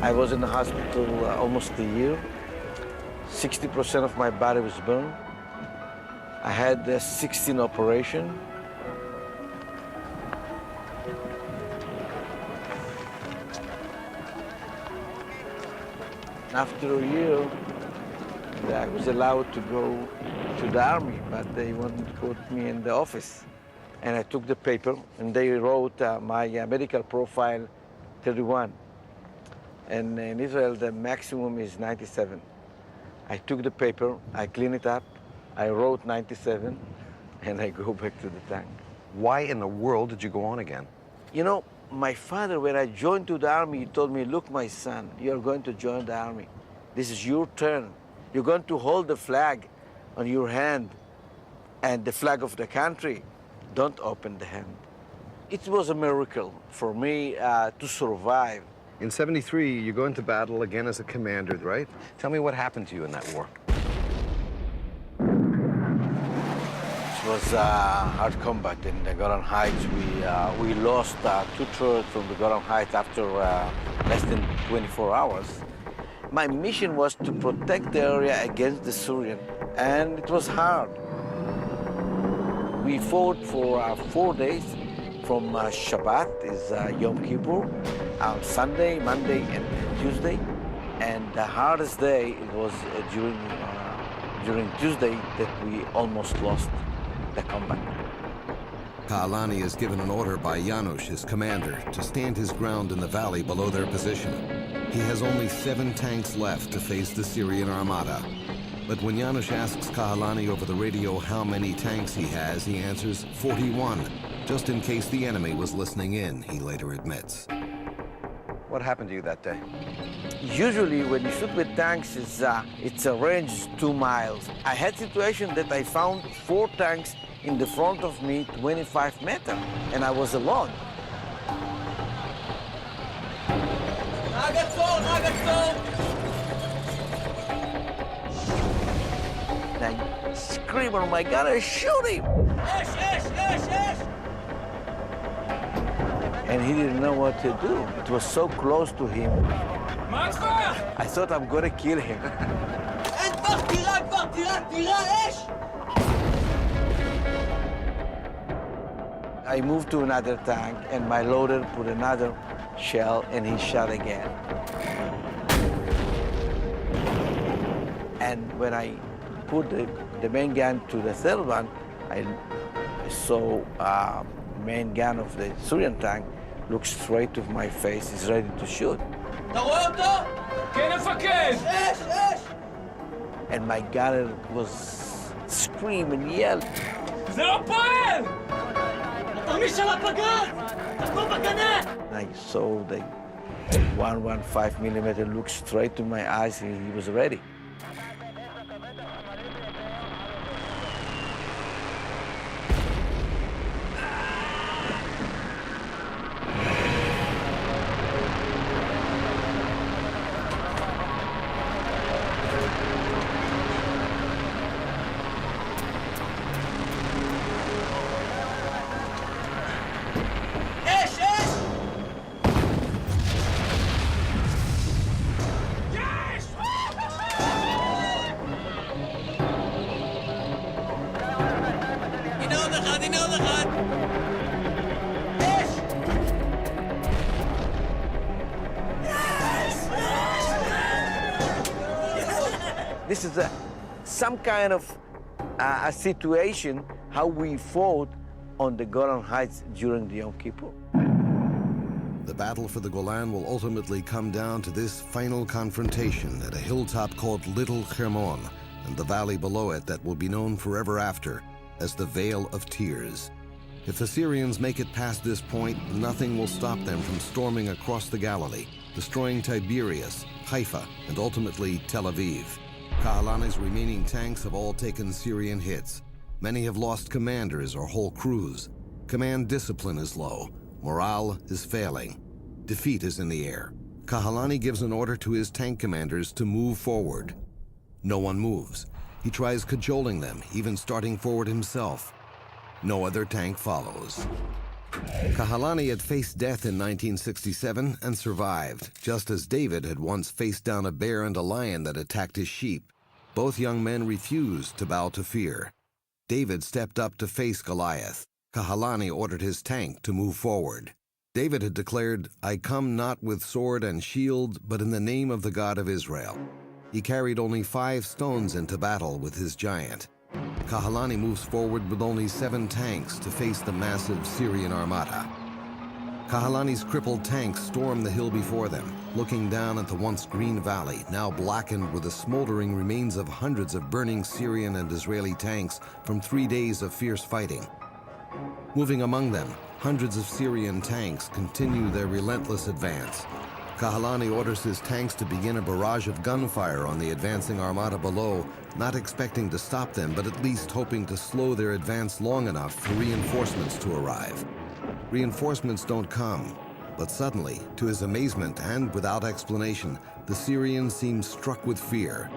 E: I was in the hospital almost a year. 60% of my body was burned. I had 16 operations. After a year, I was allowed to go to the army, but they wanted to put me in the office. And I took the paper, and they wrote my medical profile 31. And in Israel, the maximum is 97. I took the paper, I cleaned it up, I wrote 97, and I go back to the tank.
H: Why in the world did you go on again?
E: You know, my father, when I joined to the army, he told me, look, my son, you're going to join the army. This is your turn. You're going to hold the flag on your hand and the flag of the country. Don't open the hand. It was a miracle for me to survive.
H: In 73, you go into battle again as a commander, right? Tell me what happened to you in that war.
E: It was hard combat in the Golan Heights. We lost 2/3 from the Golan Heights after less than 24 hours. My mission was to protect the area against the Syrian, and it was hard. We fought for 4 days. From Shabbat is Yom Kippur, on Sunday, Monday, and Tuesday. And the hardest day it was during Tuesday that we almost lost the combat.
G: Kahalani is given an order by Janusz, his commander, to stand his ground in the valley below their position. He has only 7 tanks left to face the Syrian armada. But when Janusz asks Kahalani over the radio how many tanks he has, he answers 41, just in case the enemy was listening in, he later admits.
H: What happened to you that day?
E: Usually when you shoot with tanks, it's a range 2 miles. I had situation that I found 4 tanks in the front of me, 25 meters, and I was alone. And I scream, oh my God, I shoot him! And he didn't know what to do. It was so close to him. I thought I'm gonna kill him. I moved to another tank, and my loader put another shell, and he shot again. And when I put the main gun to the third one, I saw main gun of the Syrian tank look straight to my face. He's ready to shoot. And my gunner was screaming and yelling. I saw the 115 millimeter look straight to my eyes, and he was ready.
O: אחד, הנה עוד אחד!
E: This is some kind of a situation how we fought on the Golan Heights during the Yom Kippur.
G: The battle for the Golan will ultimately come down to this final confrontation at a hilltop called Little Hermon, and the valley below it that will be known forever after as the Vale of Tears. If the Syrians make it past this point, nothing will stop them from storming across the Galilee, destroying Tiberias, Haifa, and ultimately Tel Aviv. Kahalani's remaining tanks have all taken Syrian hits. Many have lost commanders or whole crews. Command discipline is low. Morale is failing. Defeat is in the air. Kahalani gives an order to his tank commanders to move forward. No one moves. He tries cajoling them, even starting forward himself. No other tank follows. Kahalani had faced death in 1967 and survived, just as David had once faced down a bear and a lion that attacked his sheep. Both young men refused to bow to fear. David stepped up to face Goliath. Kahalani ordered his tank to move forward. David had declared, "I come not with sword and shield, but in the name of the God of Israel." He carried only 5 stones into battle with his giant. Kahalani moves forward with only 7 tanks to face the massive Syrian armada. Kahalani's crippled tanks storm the hill before them, looking down at the once green valley, now blackened with the smoldering remains of hundreds of burning Syrian and Israeli tanks from 3 days of fierce fighting. Moving among them, hundreds of Syrian tanks continue their relentless advance. Kahalani orders his tanks to begin a barrage of gunfire on the advancing armada below, not expecting to stop them, but at least hoping to slow their advance long enough for reinforcements to arrive. Reinforcements don't come, but suddenly, to his amazement and without explanation, the Syrians seem struck with fear.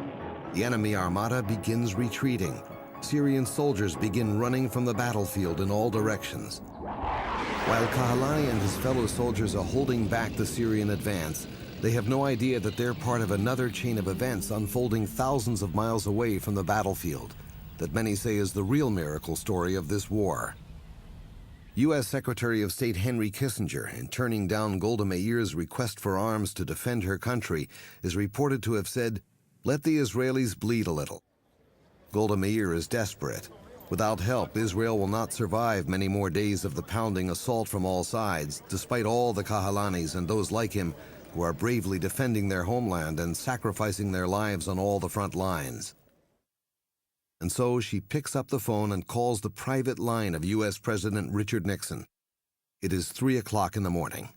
G: The enemy armada begins retreating. Syrian soldiers begin running from the battlefield in all directions. While Kahalani and his fellow soldiers are holding back the Syrian advance, they have no idea that they're part of another chain of events unfolding thousands of miles away from the battlefield, that many say is the real miracle story of this war. U.S. Secretary of State Henry Kissinger, in turning down Golda Meir's request for arms to defend her country, is reported to have said, "Let the Israelis bleed a little." Golda Meir is desperate. Without help, Israel will not survive many more days of the pounding assault from all sides, despite all the Kahalanis and those like him who are bravely defending their homeland and sacrificing their lives on all the front lines. And so she picks up the phone and calls the private line of U.S. President Richard Nixon. It is 3 o'clock in the morning.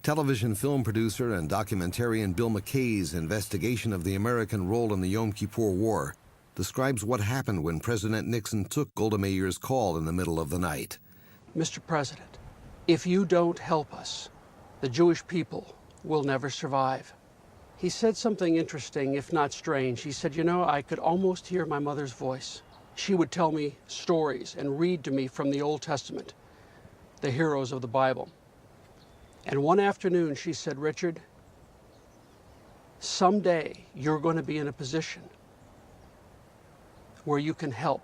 G: Television film producer and documentarian Bill McKay's investigation of the American role in the Yom Kippur War describes what happened when President Nixon took Golda Meir's call in the middle of the night.
B: Mr. President, if you don't help us, the Jewish people will never survive. He said something interesting, if not strange. He said, "You know, I could almost hear my mother's voice. She would tell me stories and read to me from the Old Testament, the heroes of the Bible. And one afternoon she said, 'Richard, someday you're going to be in a position where you can help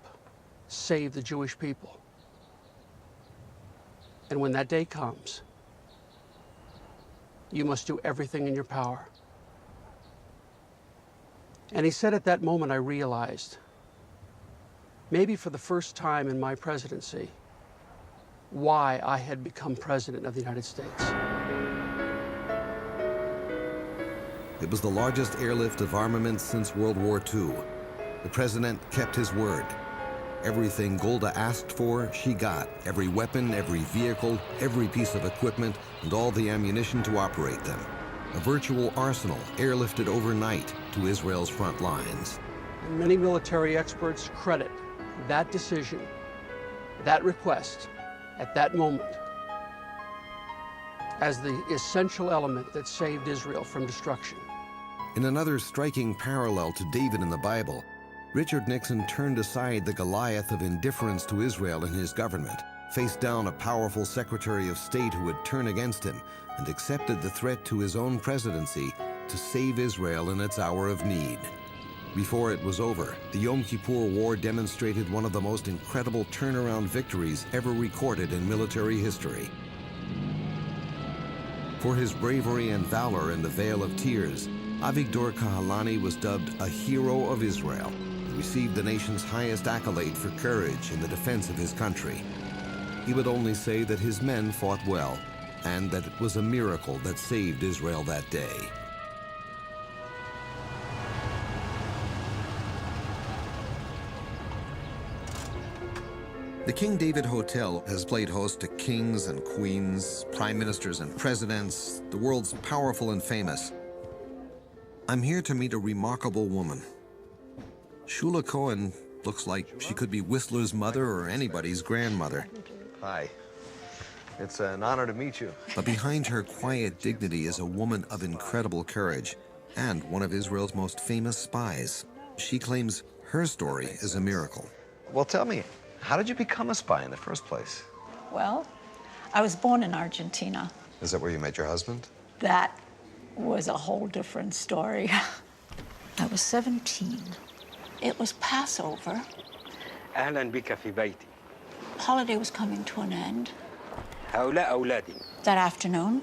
B: save the Jewish people. And when that day comes, you must do everything in your power.'" And he said at that moment, I realized, maybe for the first time in my presidency, why I had become president of the United States.
G: It was the largest airlift of armaments since World War II. The president kept his word. Everything Golda asked for, she got. Every weapon, every vehicle, every piece of equipment, and all the ammunition to operate them. A virtual arsenal airlifted overnight to Israel's front lines.
B: Many military experts credit that decision, that request, at that moment, as the essential element that saved Israel from destruction.
G: In another striking parallel to David in the Bible, Richard Nixon turned aside the Goliath of indifference to Israel in his government, faced down a powerful Secretary of State who would turn against him, and accepted the threat to his own presidency to save Israel in its hour of need. Before it was over, the Yom Kippur War demonstrated one of the most incredible turnaround victories ever recorded in military history. For his bravery and valor in the Vale of Tears, Avigdor Kahalani was dubbed a hero of Israel and received the nation's highest accolade for courage in the defense of his country. He would only say that his men fought well and that it was a miracle that saved Israel that day. The King David Hotel has played host to kings and queens, prime ministers and presidents, the world's powerful and famous. I'm here to meet a remarkable woman. Shula Cohen looks like she could be Whistler's mother or anybody's grandmother.
H: Hi. It's an honor to meet you.
G: But behind her quiet dignity is a woman of incredible courage and one of Israel's most famous spies. She claims her story is a miracle.
H: Well, tell me, how did you become a spy in the first place?
C: Well, I was born in Argentina.
H: Is that where you met your husband?
C: That was a whole different story. I was 17. It was Passover.
F: أهلا بك في بيتي.
C: Holiday was coming to an end.
F: هؤلاء أولادي.
C: That afternoon,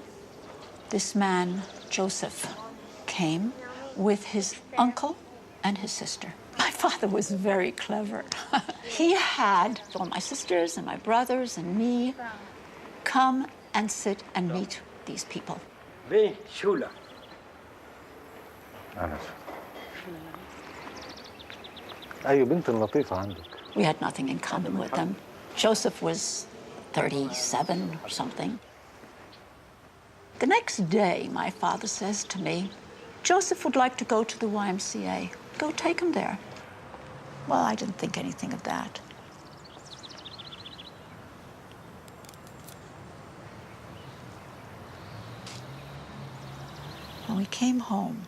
C: this man, Joseph, came with his uncle and his sister. My father was very clever. He had all my sisters and my brothers and me come and sit and meet these people.
F: بنت شولا.
W: أيوة بنت لطيفة عندك.
C: We had nothing in common with them. Joseph was 37 or something. The next day, my father says to me, Joseph would like to go to the YMCA. Go take him there. Well, I didn't think anything of that. When we came home,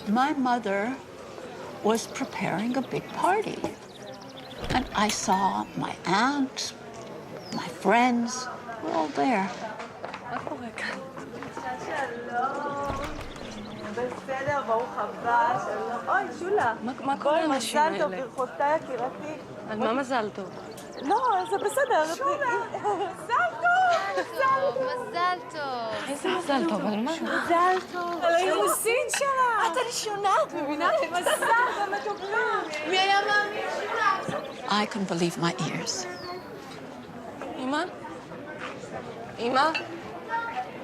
C: my mother was preparing a big party. And I saw my aunt, my friends, were all there.
X: בסדר, ברוך הבא, שלום. אוי, שולה.
D: מה קורה עם הנשים האלה?
X: מזל טוב, ברכותיי, יקירתי.
D: על מה מזל טוב?
X: לא, זה בסדר. שולה. מזל טוב.
D: מזל טוב. איזה מזל טוב? על מה?
X: מזל טוב. על האירוסין שלה. את הראשונה, את מבינה? מזל טוב, מתוקה. מי היה מאמין שלה?
C: I couldn't believe my ears.
D: אמא? אמא?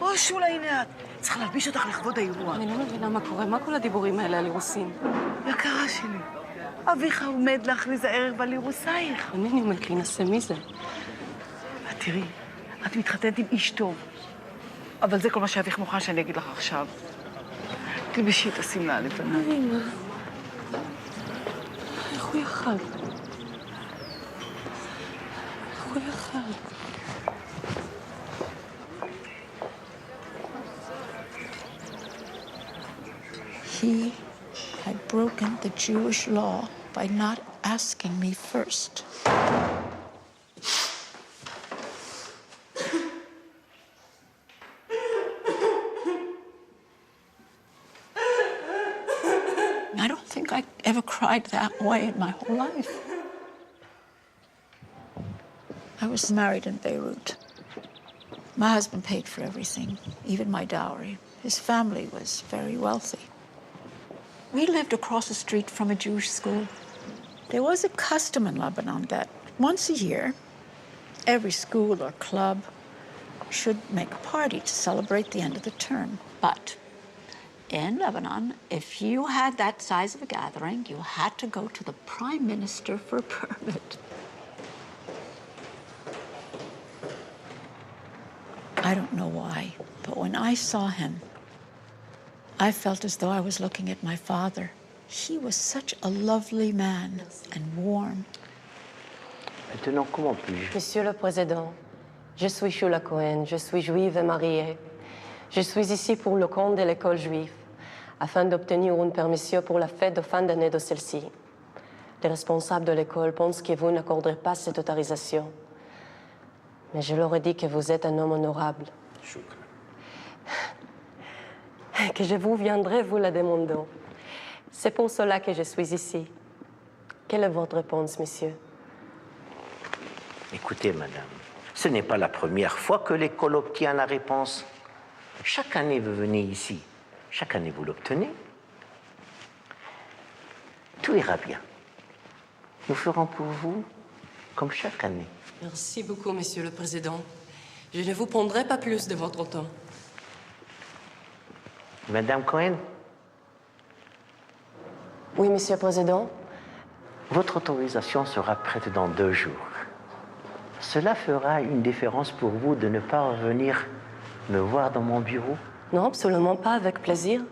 X: או, שולה, הנה את. צריך להלביש אותך לכבוד האירוע.
D: אני לא מבינה מה קורה. מה כל הדיבורים האלה על אירוסין?
X: יקרה שלי, אביך עומד להכריז הערב על אירוסייך.
D: אני אומרת להינשא, מי זה?
X: תראי, את מתחתנת עם איש טוב, אבל זה כל מה שאביך מוכן שאני אגיד לך עכשיו. תלבשי את השמלה הלבנה.
D: אמא, איך הוא יכל? איך הוא יכל?
C: He had broken the Jewish law by not asking me first. I don't think I ever cried that way in my whole life. I was married in Beirut. My husband paid for everything, even my dowry. His family was very wealthy. We lived across the street from a Jewish school. There was a custom in Lebanon that once a year, every school or club should make a party to celebrate the end of the term. But in Lebanon, if you had that size of a gathering, you had to go to the prime minister for a permit. I don't know why, but when I saw him, I felt as though I was looking at my father. He was such a lovely man and warm.
Y: Monsieur le Président, je suis Shula Cohen, je suis juive et mariée. Je suis ici pour le compte de l'école juive, afin d'obtenir une permission pour la fête de fin d'année de celle-ci. Les responsables de l'école pensent que vous n'accorderez pas cette autorisation. Mais je leur ai dit que vous êtes un homme honorable. Que je vous viendrai vous la demandant. C'est pour cela que je suis ici. Quelle est votre réponse, monsieur?
I: Écoutez, madame, ce n'est pas la première fois que l'école obtient la réponse. Chaque année, vous venez ici. Chaque année, vous l'obtenez. Tout ira bien. Nous ferons pour vous comme chaque année.
Y: Merci beaucoup, Monsieur le Président. Je ne vous prendrai pas plus de votre temps.
I: Madame Cohen?
Y: Oui, Monsieur le Président.
I: Votre autorisation sera prête dans 2 jours. Cela fera une différence pour vous de ne pas revenir me voir dans mon bureau?
Y: Non, absolument pas, avec plaisir.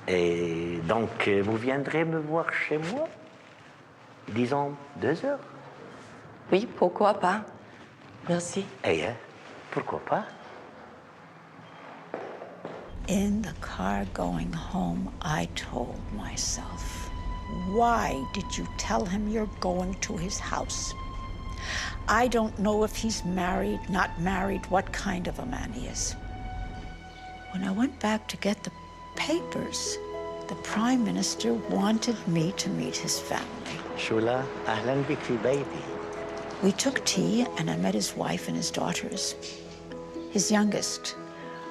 I: Et donc, vous viendrez me voir chez moi? Disons 2 heures?
Y: Oui, pourquoi pas. Merci.
I: Eh, pourquoi pas?
C: In the car going home, I told myself, why did you tell him you're going to his house? I don't know if he's married, not married, what kind of a man he is. When I went back to get the papers, the Prime Minister wanted me to meet his family.
I: Shula, ahlan bik fi bayti.
C: We took tea, and I met his wife and his daughters. His youngest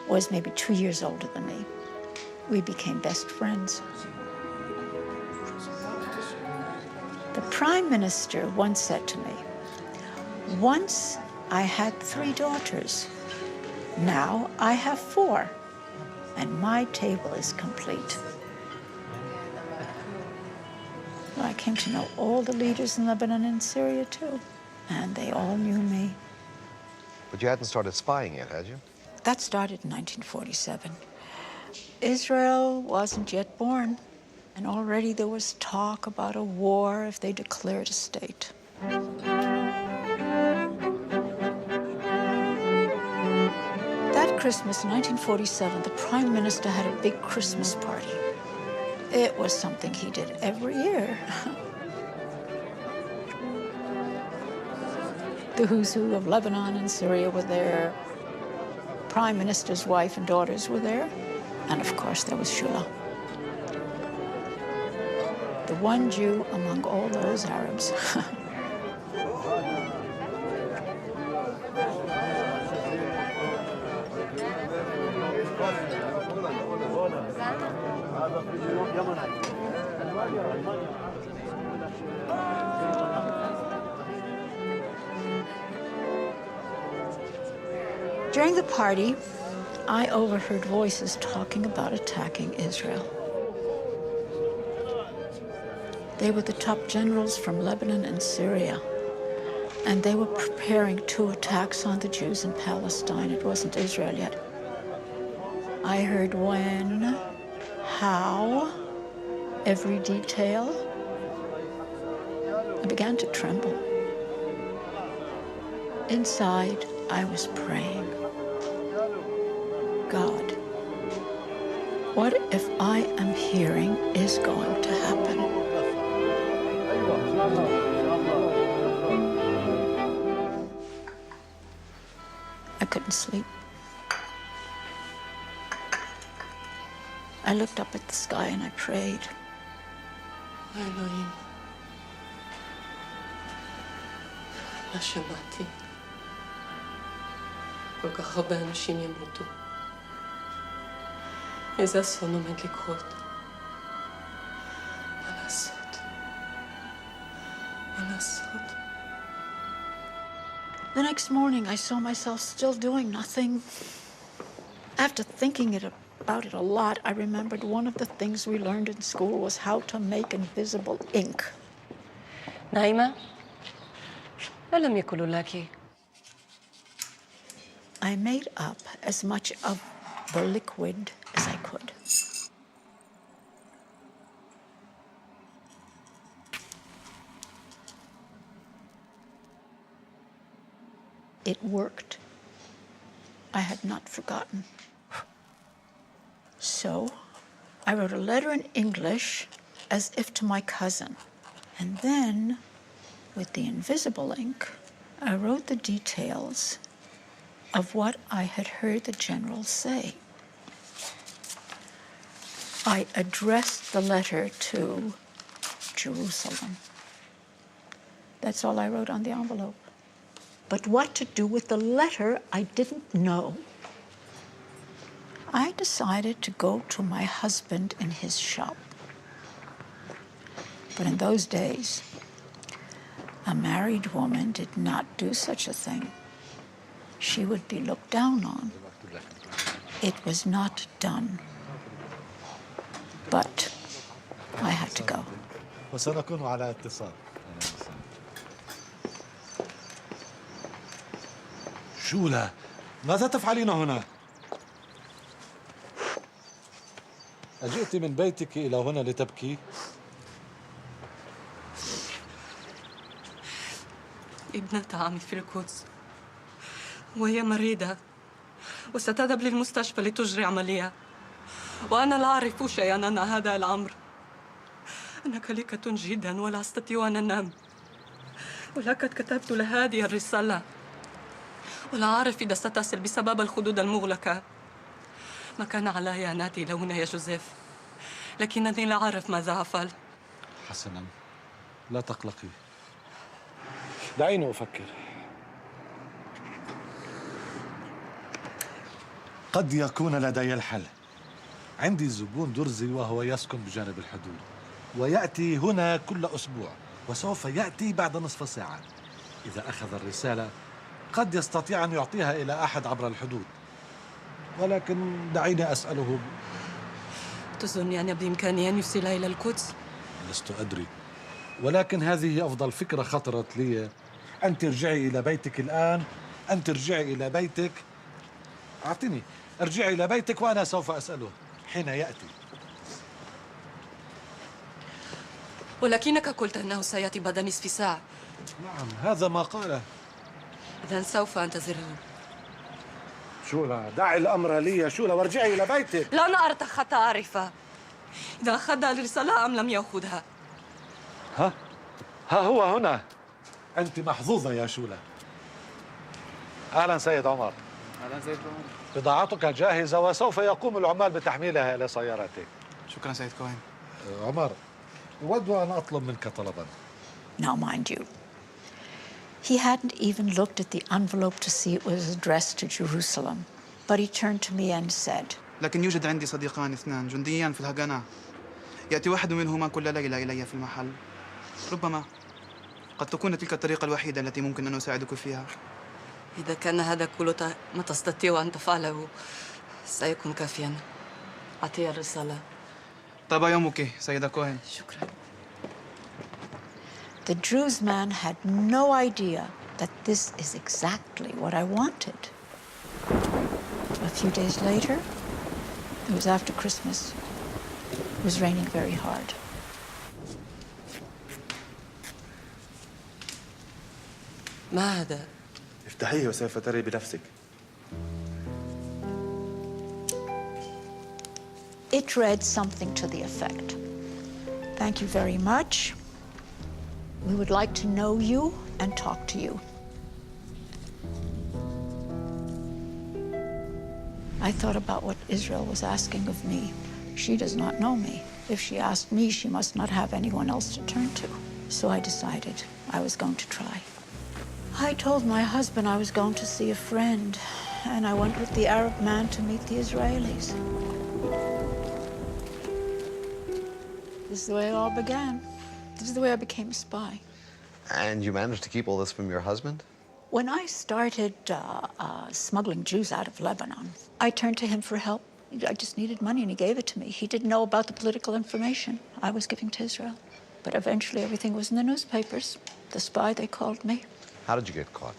C: was maybe 2 years older than me. We became best friends. The Prime Minister once said to me, once I had 3 daughters. Now I have 4, and my table is complete. Well, I came to know all the leaders in Lebanon and Syria, too, and they all knew me.
H: But you hadn't started spying yet, had you?
C: That started in 1947. Israel wasn't yet born, and already there was talk about a war if they declared a state. That Christmas, 1947, the Prime Minister had a big Christmas party. It was something he did every year. The who's who of Lebanon and Syria were there. Prime Minister's wife and daughters were there. And of course, there was Shula. The one Jew among all those Arabs. During the party, I overheard voices talking about attacking Israel. They were the top generals from Lebanon and Syria, and they were preparing 2 attacks on the Jews in Palestine. It wasn't Israel yet. I heard when, how, every detail. I began to tremble. Inside, I was praying. God, what if I am hearing is going to happen? I couldn't sleep. I looked up at the sky and I prayed.
Y: אלוהים, מה שמעתי? כל כך הרבה אנשים ימותו. איזה אסון עומד לקרות? מה לעשות? מה לעשות?
C: The next morning, I saw myself still doing nothing. After thinking about it a lot, I remembered one of the things we learned in school was how to make invisible ink.
Y: נעימה? למה יקולו לaki?
C: I made up as much of the liquid as I could. It worked. I had not forgotten. So I wrote a letter in English as if to my cousin. And then, with the invisible ink, I wrote the details of what I had heard the general say. I addressed the letter to Jerusalem. That's all I wrote on the envelope. But what to do with the letter, I didn't know. I decided to go to my husband in his shop. But in those days, a married woman did not do such a thing. She would be looked down on. It was not done. But I had to go.
W: وسنكون على اتصال. شولا، ماذا تفعلين هنا؟ أجئت من بيتك إلى هنا لتبكي؟
J: ابنة عمي في القدس وهي مريضة وستذهب للمستشفى لتجري عملية، وأنا لا أعرف شيئا عن هذا الأمر. أنا قلقة جدا ولا أستطيع أن أنام، ولقد كتبت لهذه الرسالة ولا أعرف إذا ستصل بسبب الخدود المغلقة. ما كان علي أن آتي إلى هنا يا جوزيف، لكنني لا أعرف ماذا أفعل.
W: حسناً، لا تقلقي. دعيني أفكر. قد يكون لدي الحل. عندي زبون درزي وهو يسكن بجانب الحدود، ويأتي هنا كل أسبوع، وسوف يأتي بعد نصف ساعة. إذا أخذ الرسالة قد يستطيع أن يعطيها إلى أحد عبر الحدود، ولكن دعيني أسأله.
J: تظني أن بإمكاني أن يرسلها إلى القدس؟
W: لست أدري، ولكن هذه أفضل فكرة خطرت لي. أن ترجعي إلى بيتك الآن، أن ترجعي إلى بيتك. أعطني، ارجعي إلى بيتك وأنا سوف أسأله حين يأتي.
J: ولكنك قلت أنه سيأتي بعد نصف ساعة.
W: نعم، هذا ما قاله.
J: إذن سوف أنتظره.
W: شولا، دعي الأمر لي يا شولا وارجعي إلى بيتك.
J: لن أرتاح حتى أعرف إذا أخذ الرسالة أم لم يأخذها.
W: ها هو هنا. أنت محظوظة يا شولا. أهلا سيد عمر.
K: أهلا سيد عمر.
W: بضاعتك جاهزة وسوف يقوم العمال بتحميلها إلى سيارتك.
K: شكرا سيد كوين.
W: عمر، أود أن أطلب منك طلبا.
C: Now, mind you, he hadn't even looked at the envelope to see it was addressed to Jerusalem. But he turned to me and said,
K: لكن يوجد عندي صديقان اثنان جنديان في الهجنة. يأتي واحد منهما كل ليلة إلي في المحل. ربما قد تكون تلك الطريقة الوحيدة التي ممكن أن أساعدك فيها.
J: إذا كان هذا كل ما تستطيع أن تفعله سيكون كافياً. أعطي الرسالة.
K: طاب يومك سيدة كوين.
J: شكراً.
C: The Druze man had no idea that this is exactly what I wanted. A few days later, it was after Christmas. It was raining very hard.
J: ما هذا؟
K: افتحيه وسوف تري بنفسك.
C: It read something to the effect. Thank you very much. We would like to know you and talk to you. I thought about what Israel was asking of me. She does not know me. If she asked me, she must not have anyone else to turn to. So I decided I was going to try. I told my husband I was going to see a friend, and I went with the Arab man to meet the Israelis. This is the way it all began. This is the way I became a spy.
G: And you managed to keep all this from your husband?
C: When I started smuggling Jews out of Lebanon, I turned to him for help. I just needed money, and he gave it to me. He didn't know about the political information I was giving to Israel. But eventually, everything was in the newspapers. The spy, they called me.
G: How did you get caught?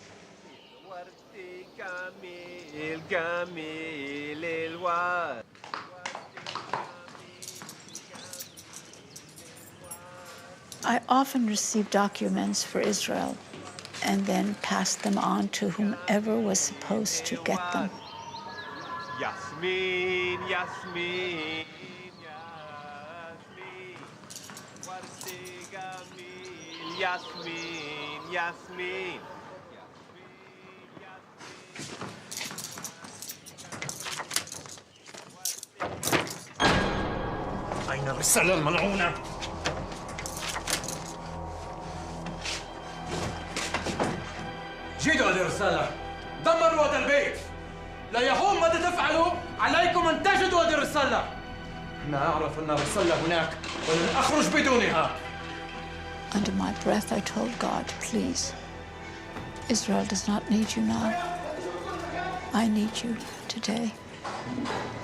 C: I often received documents for Israel and then passed them on to whomever was supposed to get them.
O: Yasmin, Yasmin, Yasmin, Yasmin. يا الرسالة الملعونة.
L: جيدوا هذه الرسالة، دمروا هذا البيت. لا يهون ماذا تفعلوا، عليكم أن تجدوا هذه الرسالة. أنا أعرف أن الرسالة هناك ولن أخرج بدونها.
C: Under my breath, I told God, please, Israel does not need you now. I need you today.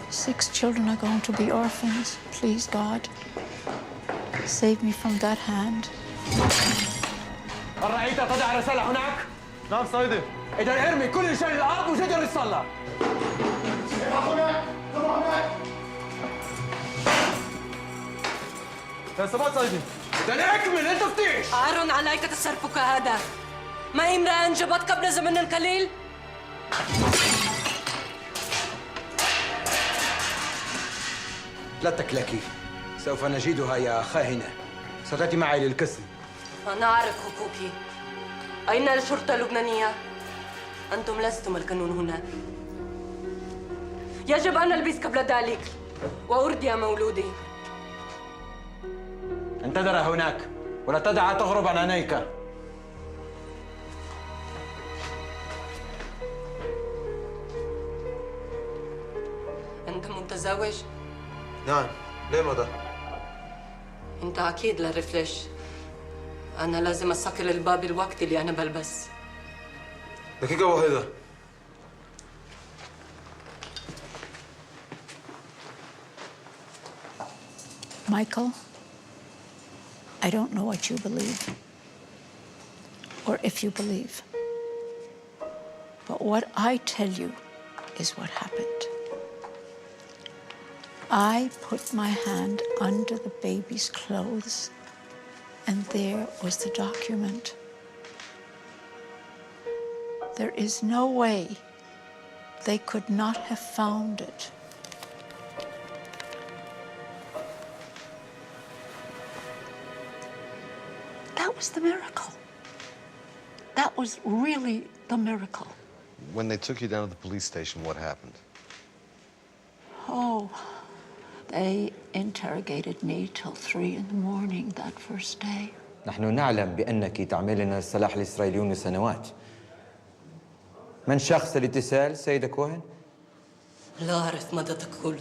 C: 6 children are going to be orphans. Please, God, save me from that hand.
L: هل رأيت تضع رسالة هناك؟ نعم سيدي. إذا ارمي كل شيء للأرض وجد الرسالة. يا سمعت سيدي. إذا اكمل التفتيش.
J: عار عليك تصرفك هذا. ما امرأة انجبت قبل زمن قليل؟
M: لا تقلقي، سوف نجدها يا خاهنة. ستأتي معي للكسر.
J: أنا أعرف حقوقي. أين الشرطة اللبنانية؟ أنتم لستم القانون هنا. يجب أن ألبس قبل ذلك وأرضي مولودي.
M: انتظر هناك ولا تدع تغرب عن عينيك.
J: أنت متزوج؟
M: نعم، ليه ماذا؟
J: أنت أكيد لا رفلش. أنا لازم أسكر الباب الوقت اللي أنا بلبس.
M: دقيقة واحدة.
C: Michael, I don't know what you believe, or if you believe. But what I tell you is what happened. I put my hand under the baby's clothes, and there was the document. There is no way they could not have found it. That was the miracle. That was really the miracle.
H: When they took you down to the police station, what happened?
C: Oh, they interrogated me till 3 in the morning that first day.
M: نحن نعلم بأنك تعملين السلاح الإسرائيليون سنوات. من شخص الاتصال سيدة كوهن؟
J: لا أعرف ماذا تقول.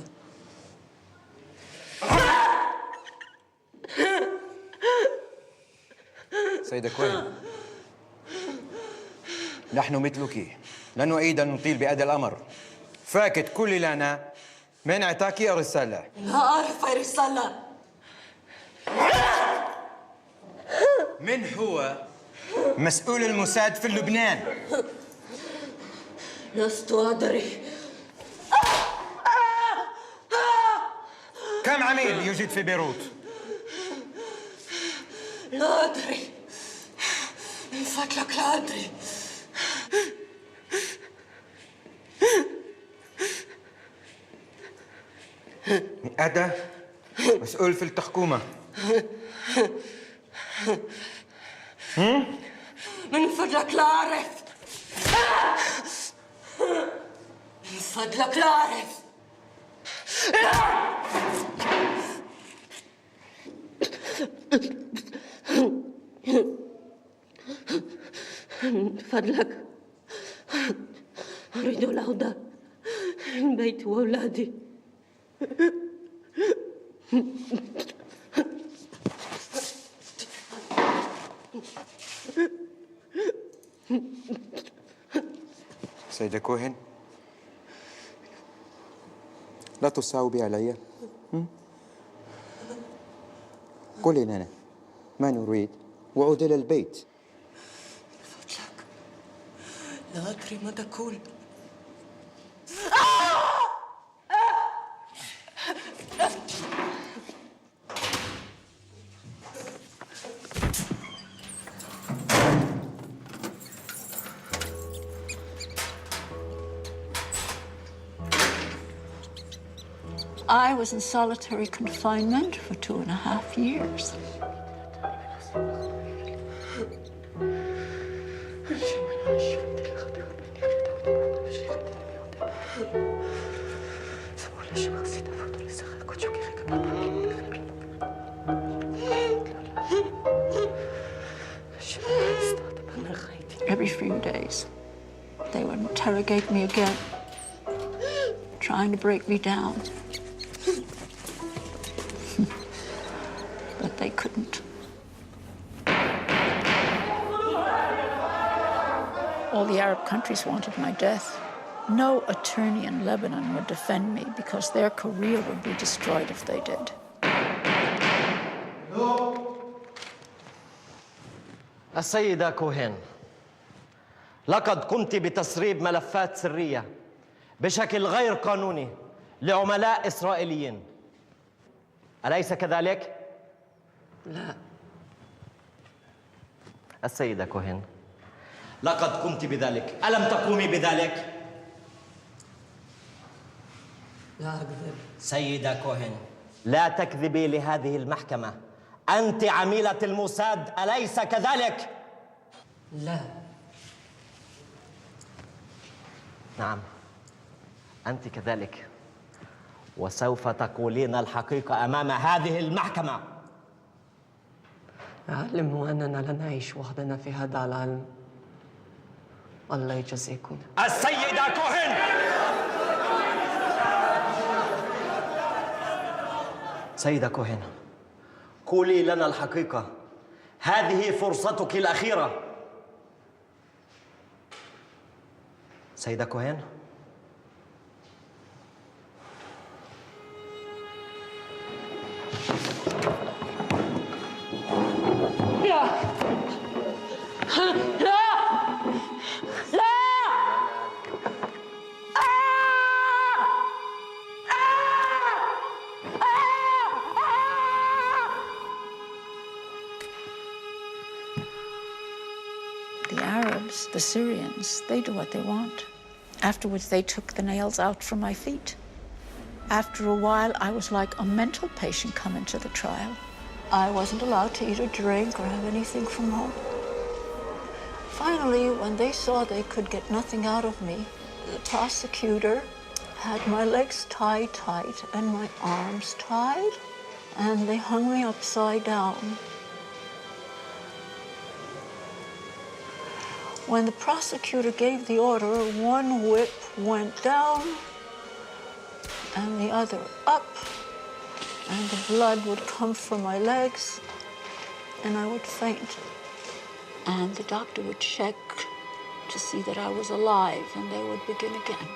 M: سيدة كوهن، نحن مثلك لا نريد أن نطيل بهذا الأمر. فاكت كل لنا من أعطاك الرسالة.
J: لا أعرف الرسالة.
M: من هو مسؤول الموساد في لبنان؟
J: لست أدري.
M: كم عميل يوجد في بيروت؟
J: لا أدري. من فضلك لا أدري.
M: أنا مسؤول في الحكومة.
J: من فضلك لا أعرف. من فضلك لا أعرف. من فضلك أريد العودة من بيتي وأولادي.
M: سيدة كوهن، لا تصعبي علي. قولي لنا ما نريد وعود إلى البيت.
J: فضلك لا أدري ما تقول.
C: I was in solitary confinement for 2.5 years. Every few days, they would interrogate me again, trying to break me down. But they couldn't. All the Arab countries wanted my death. No attorney in Lebanon would defend me because their career would be destroyed if they did.
N: السيدة كوهين، لقد قمت بتسريب ملفات سرية بشكل غير قانوني لعملاء إسرائيليين. أليس كذلك؟
Y: لا.
N: السيدة كوهين، لقد قمت بذلك، ألم تقومي بذلك؟
Y: لا أكذب.
N: سيدة كوهين، لا تكذبي لهذه المحكمة. أنت عميلة الموساد، أليس كذلك؟
Y: لا.
N: نعم، أنت كذلك، وسوف تقولين الحقيقة أمام هذه المحكمة.
Y: اعلموا أننا لا نعيش وحدنا في هذا العالم. الله يجزيكم.
N: السيدة كوهين! سيدة كوهين، قولي لنا الحقيقة. هذه فرصتك الأخيرة. سيدة كوهين؟
C: لا. لا. لا. The Arabs, the Syrians, they do what they want. Afterwards, they took the nails out from my feet. After a while, I was like a mental patient coming to the trial. I wasn't allowed to eat or drink or have anything from home. Finally, when they saw they could get nothing out of me, the prosecutor had my legs tied tight and my arms tied, and they hung me upside down. When the prosecutor gave the order, one whip went down and the other up, and the blood would come from my legs, and I would faint. And the doctor would check to see that I was alive, and they would begin again.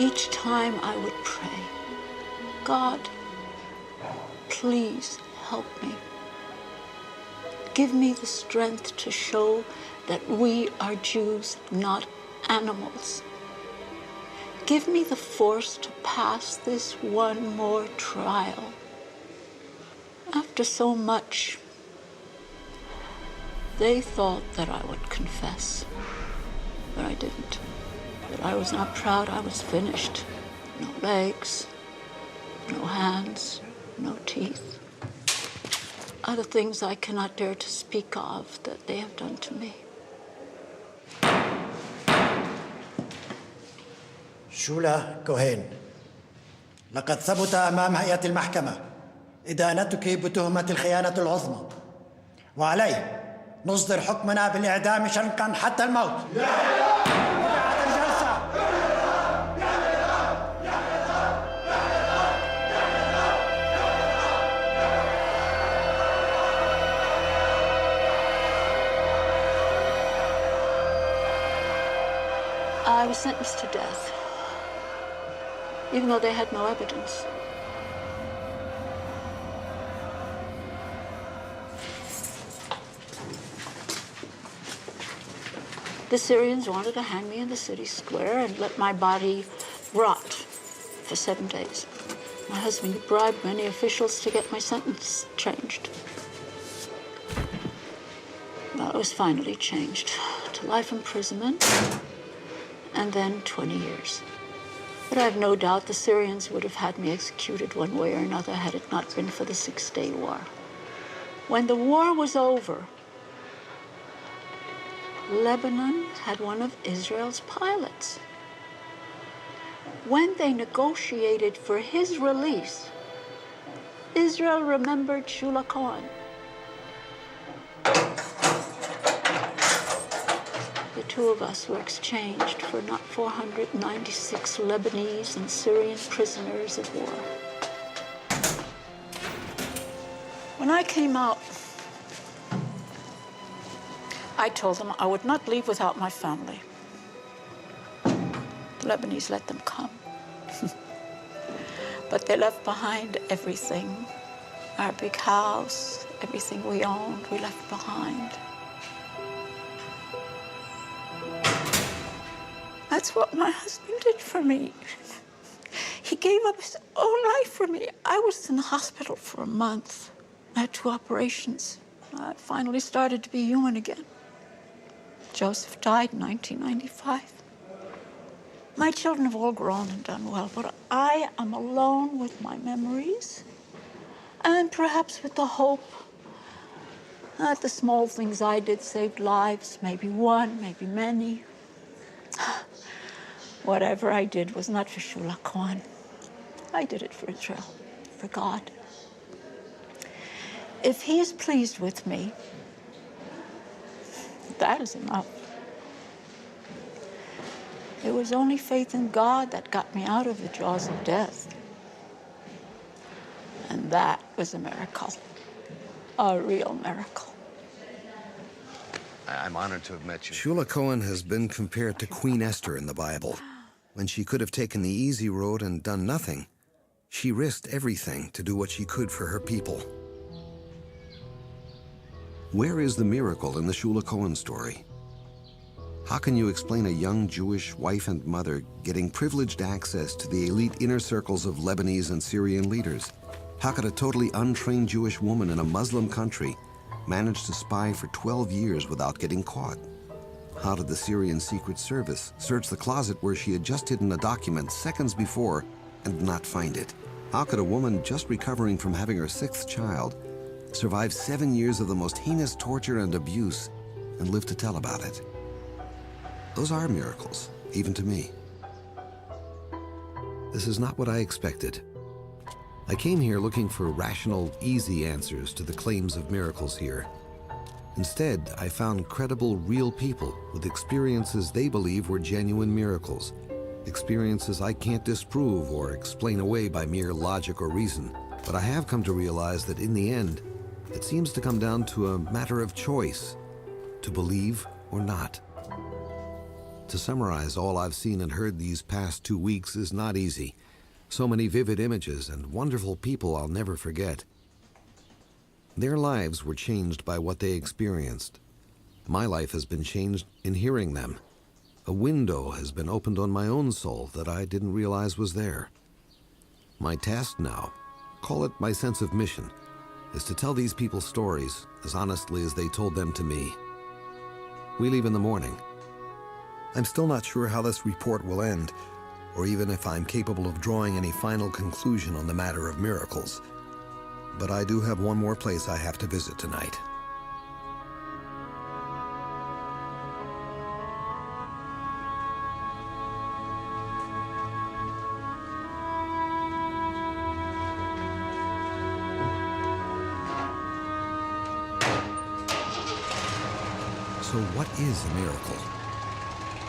C: Each time I would pray, God, please help me. Give me the strength to show that we are Jews, not animals. Give me the force to pass this one more trial. After so much, they thought that I would confess, but I didn't. But I was not proud. I was finished. No legs, no hands, no teeth. Other things I cannot dare to speak of that they have done to me.
Q: شولا كوهين، لقد ثبت أمام هيئة المحكمة إدانتك بتهمة الخيانة العظمى، وعليه نصدر حكمنا بالإعدام شنقا حتى الموت.
C: I was sentenced to death, even though they had no evidence. The Syrians wanted to hang me in the city square and let my body rot for 7 days. My husband bribed many officials to get my sentence changed. Well, it was finally changed to life imprisonment and then 20 years. But I have no doubt the Syrians would have had me executed one way or another had it not been for the 6-day war. When the war was over, Lebanon had one of Israel's pilots. When they negotiated for his release, Israel remembered Shula Cohen. The two of us were exchanged for not 496 Lebanese and Syrian prisoners of war. When I came out, I told them I would not leave without my family. The Lebanese let them come. But they left behind everything. Our big house, everything we owned, we left behind. That's what my husband did for me. He gave up his own life for me. I was in the hospital for a month. I had 2 operations. I finally started to be human again. Joseph died in 1995. My children have all grown and done well, but I am alone with my memories and perhaps with the hope that the small things I did saved lives, maybe one, maybe many. Whatever I did was not for Shula Cohen. I did it for Israel, for God. If he is pleased with me, that is enough. It was only faith in God that got me out of the jaws of death. And that was a miracle, a real miracle.
H: I'm honored to have met you.
G: Shula Cohen has been compared to Queen Esther in the Bible. When she could have taken the easy road and done nothing, she risked everything to do what she could for her people. Where is the miracle in the Shula Cohen story? How can you explain a young Jewish wife and mother getting privileged access to the elite inner circles of Lebanese and Syrian leaders? How could a totally untrained Jewish woman in a Muslim country manage to spy for 12 years without getting caught? How did the Syrian Secret Service search the closet where she had just hidden a document seconds before and not find it? How could a woman just recovering from having her 6th child survive 7 years of the most heinous torture and abuse and live to tell about it? Those are miracles, even to me. This is not what I expected. I came here looking for rational, easy answers to the claims of miracles here. Instead, I found credible, real people with experiences they believe were genuine miracles, experiences I can't disprove or explain away by mere logic or reason. But I have come to realize that in the end, it seems to come down to a matter of choice, to believe or not. To summarize all I've seen and heard these past 2 weeks is not easy. So many vivid images and wonderful people I'll never forget. Their lives were changed by what they experienced. My life has been changed in hearing them. A window has been opened on my own soul that I didn't realize was there. My task now, call it my sense of mission, is to tell these people's stories as honestly as they told them to me. We leave in the morning. I'm still not sure how this report will end, or even if I'm capable of drawing any final conclusion on the matter of miracles. But I do have one more place I have to visit tonight. So what is a miracle?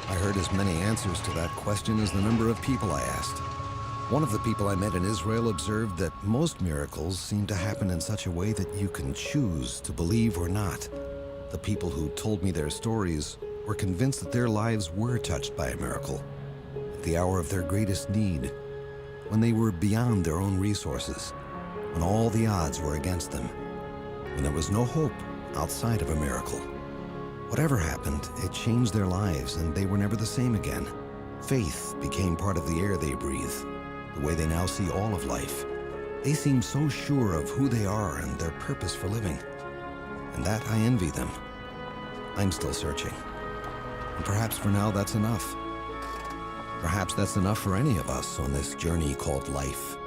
G: I heard as many answers to that question as the number of people I asked. One of the people I met in Israel observed that most miracles seem to happen in such a way that you can choose to believe or not. The people who told me their stories were convinced that their lives were touched by a miracle at the hour of their greatest need, when they were beyond their own resources, when all the odds were against them, when there was no hope outside of a miracle. Whatever happened, it changed their lives, and they were never the same again. Faith became part of the air they breathe, the way they now see all of life. They seem so sure of who they are and their purpose for living. And that I envy them. I'm still searching. And perhaps for now that's enough. Perhaps that's enough for any of us on this journey called life.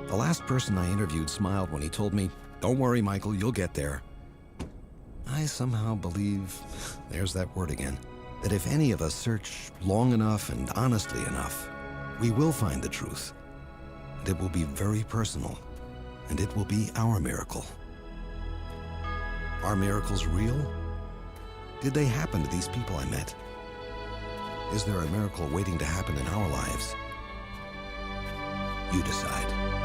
G: The last person I interviewed smiled when he told me, "Don't worry, Michael, you'll get there." I somehow believe, there's that word again, that if any of us search long enough and honestly enough, we will find the truth. And it will be very personal, and it will be our miracle. Are miracles real? Did they happen to these people I met? Is there a miracle waiting to happen in our lives? You decide.